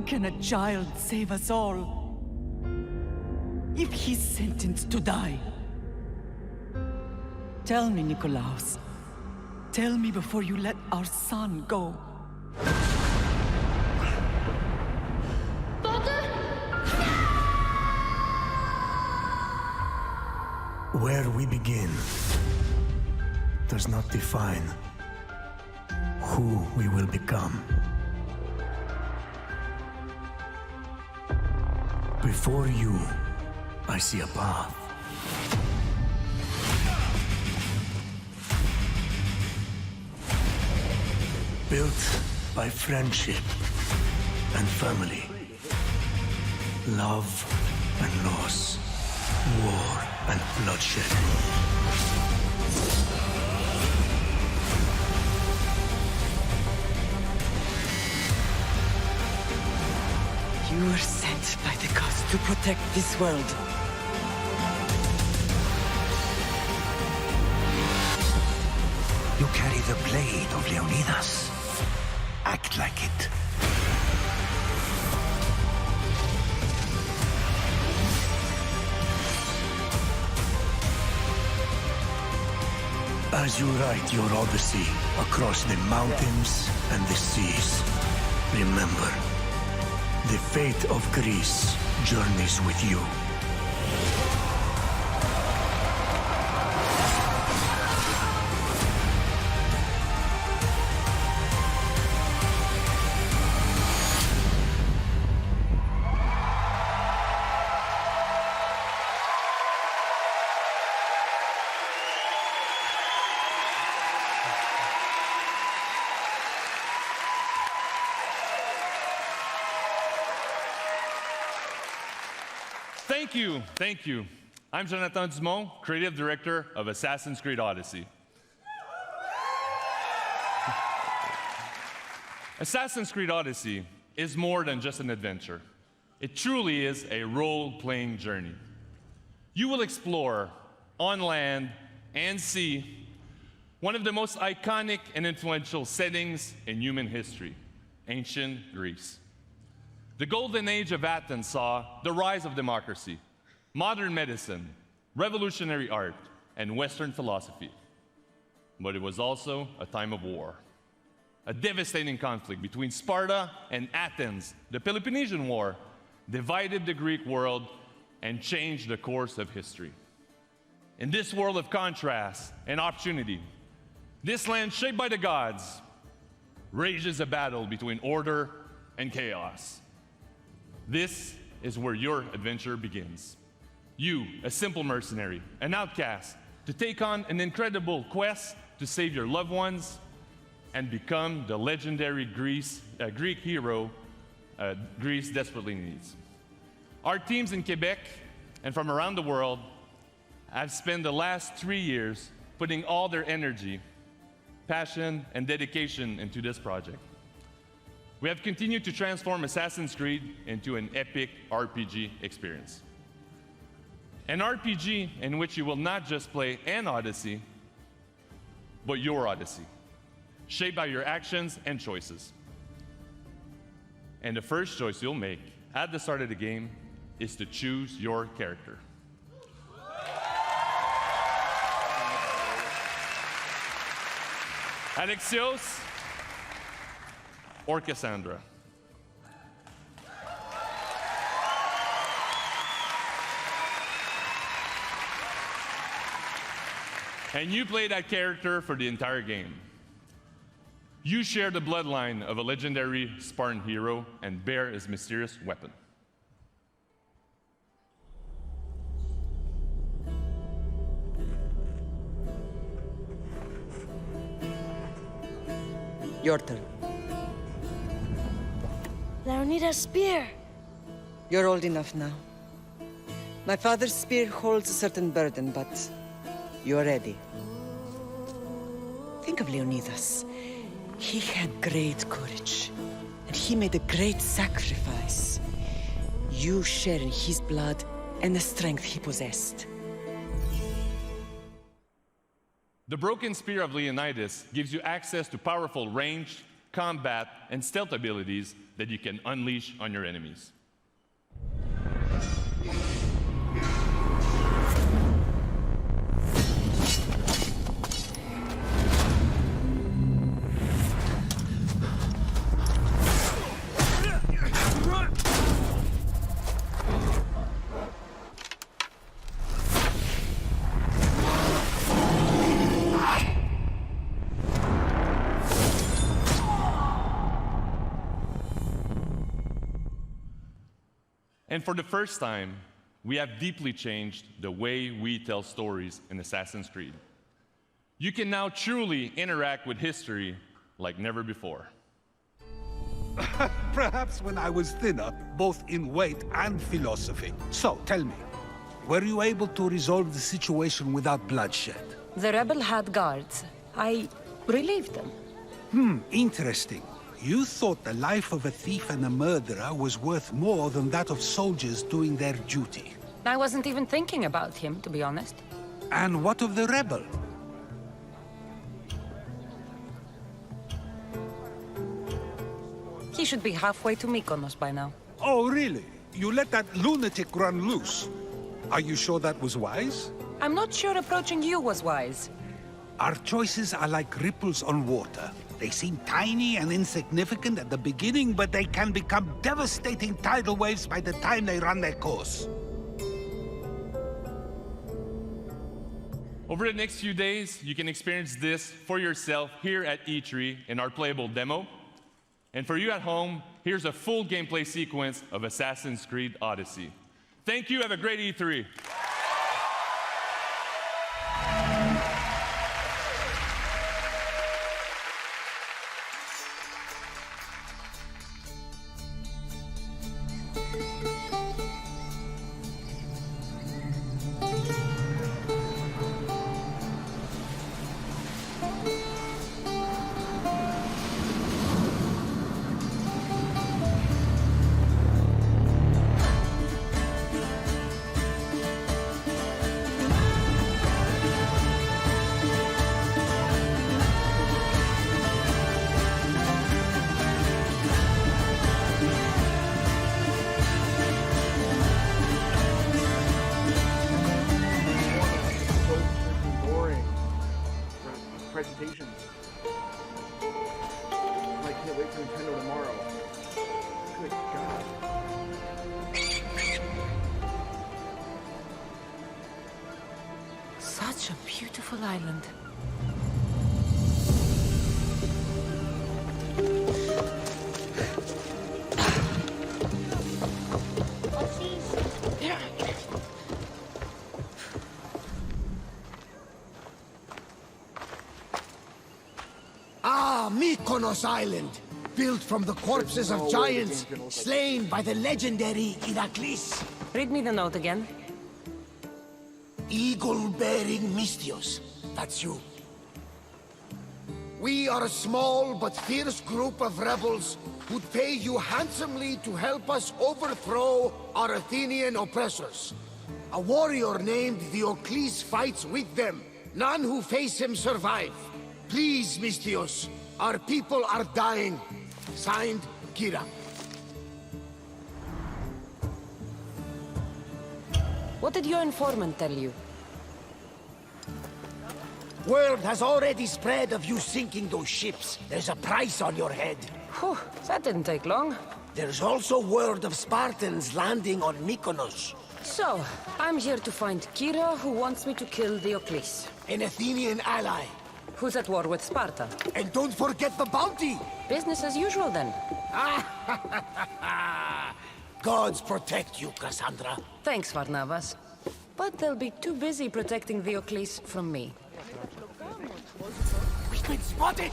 How can a child save us all if he's sentenced to die? Tell me, Nikolaos. Tell me before you let our son go. Where we begin does not define who we will become. Before you, I see a path. Built by friendship and family, love and loss, war and bloodshed. You were sent by the gods to protect this world. You carry the blade of Leonidas. Act like it. As you write your odyssey across the mountains and the seas, remember, the fate of Greece journeys with you. Thank you. I'm Jonathan Dumont, Creative Director of Assassin's Creed Odyssey. Assassin's Creed Odyssey is more than just an adventure. It truly is a role-playing journey. You will explore, on land and sea, one of the most iconic and influential settings in human history, ancient Greece. The golden age of Athens saw the rise of democracy, modern medicine, revolutionary art, and Western philosophy. But it was also a time of war. A devastating conflict between Sparta and Athens, the Peloponnesian War, divided the Greek world and changed the course of history. In this world of contrast and opportunity, this land shaped by the gods rages a battle between order and chaos. This is where your adventure begins. You, a simple mercenary, an outcast, to take on an incredible quest to save your loved ones and become the legendary Greek hero Greece desperately needs. Our teams in Quebec and from around the world have spent the last 3 years putting all their energy, passion, and dedication into this project. We have continued to transform Assassin's Creed into an epic RPG experience. An RPG in which you will not just play an Odyssey, but your Odyssey, shaped by your actions and choices. And the first choice you'll make at the start of the game is to choose your character. Alexios or Cassandra? And you play that character for the entire game. You share the bloodline of a legendary Spartan hero and bear his mysterious weapon. Your turn. Leonidas' spear. You're old enough now. My father's spear holds a certain burden, but you're ready. Think of Leonidas. He had great courage, and he made a great sacrifice. You share in his blood and the strength he possessed. The broken spear of Leonidas gives you access to powerful ranged combat, and stealth abilities that you can unleash on your enemies. And for the first time, we have deeply changed the way we tell stories in Assassin's Creed. You can now truly interact with history like never before. Perhaps when I was thinner, both in weight and philosophy. So, tell me, were you able to resolve the situation without bloodshed? The rebel had guards. I relieved them. Interesting. You thought the life of a thief and a murderer was worth more than that of soldiers doing their duty. I wasn't even thinking about him, to be honest. And what of the rebel? He should be halfway to Mykonos by now. Oh, really? You let that lunatic run loose? Are you sure that was wise? I'm not sure approaching you was wise. Our choices are like ripples on water. They seem tiny and insignificant at the beginning, but they can become devastating tidal waves by the time they run their course. Over the next few days, you can experience this for yourself here at E3 in our playable demo. And for you at home, here's a full gameplay sequence of Assassin's Creed Odyssey. Thank you, have a great E3. Presentations. I can't wait for Nintendo tomorrow. Good God. Such a beautiful island. Mykonos Island, built from the corpses of giants slain by the legendary Iraklis. Read me the note again. Eagle-bearing Mystios, that's you. We are a small but fierce group of rebels who'd pay you handsomely to help us overthrow our Athenian oppressors. A warrior named Diocles fights with them. None who face him survive. Please, Mystios, our people are dying. Signed, Kira. What did your informant tell you? Word has already spread of you sinking those ships. There's a price on your head. Whew, that didn't take long. There's also word of Spartans landing on Mykonos. So, I'm here to find Kira, who wants me to kill Diocles. An Athenian ally. Who's at war with Sparta. And don't forget the bounty! Business as usual, then. Gods protect you, Cassandra. Thanks, Varnavas. But they'll be too busy protecting Diocles from me. We've been spotted!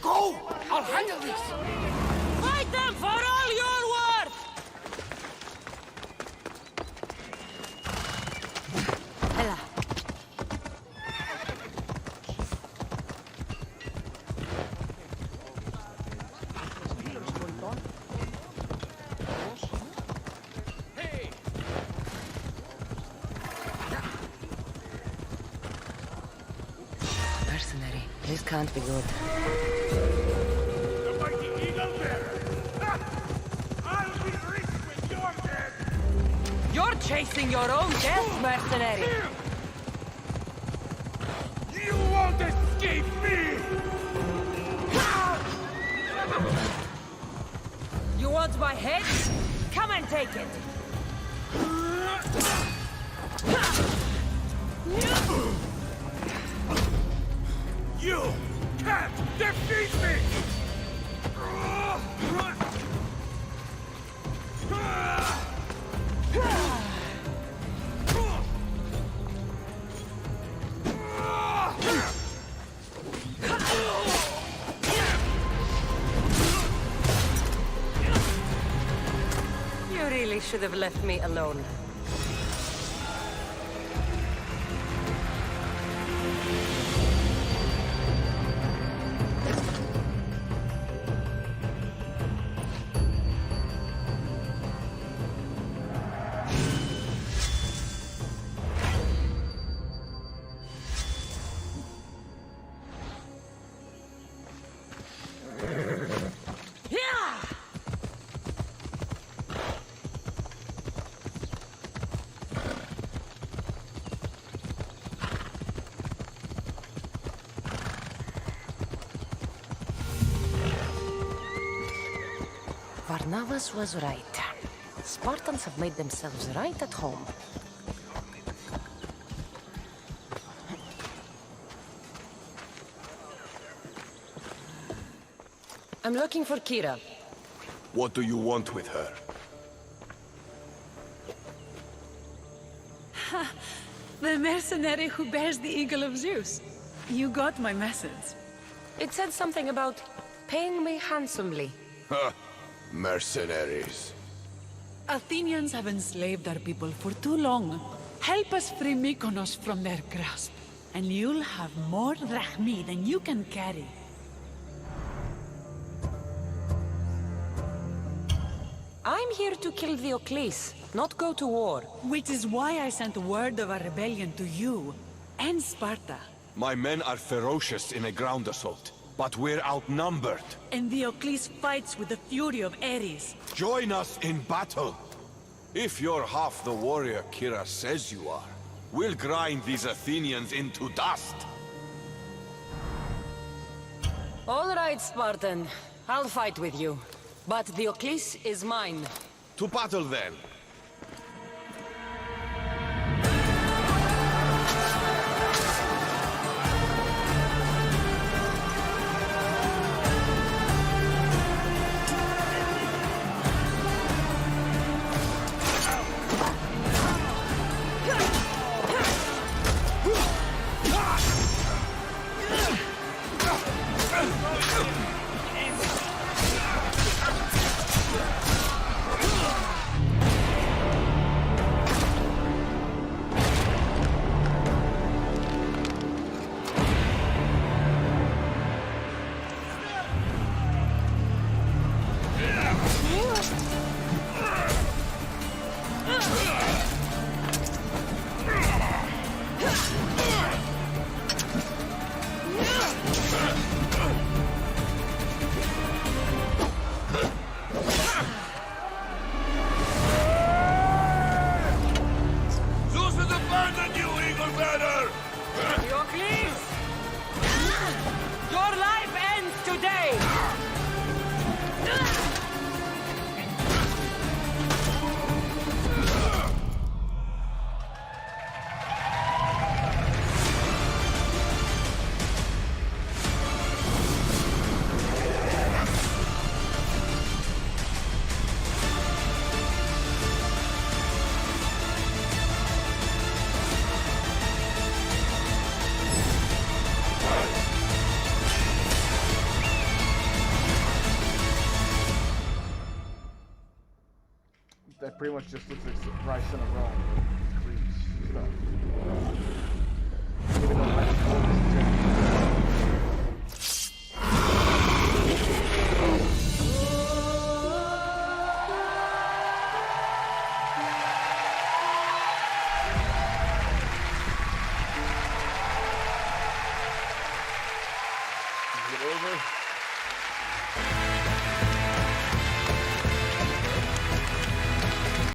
Go! I'll handle this! Fight them for all you're worth! Ella. Mercenary. This can't be good. I'll be rich when you're dead! You're chasing your own death, mercenary! You won't escape me! You want my head? Come and take it! You can't defeat me! You really should have left me alone. Varnavas was right. Spartans have made themselves right at home. I'm looking for Kira. What do you want with her? Ha! The mercenary who bears the Eagle of Zeus. You got my message. It said something about paying me handsomely. Ha! Mercenaries. Athenians have enslaved our people for too long. Help us free Mykonos from their grasp, and you'll have more drachmi than you can carry. I'm here to kill Diocles, not go to war. Which is why I sent word of our rebellion to you and Sparta. My men are ferocious in a ground assault, but we're outnumbered. And Diocles fights with the fury of Ares. Join us in battle. If you're half the warrior Kira says you are, we'll grind these Athenians into dust. All right, Spartan. I'll fight with you. But Diocles is mine. To battle then. Your life ends today! That pretty much just looks like rice in a roll. Grease stuff.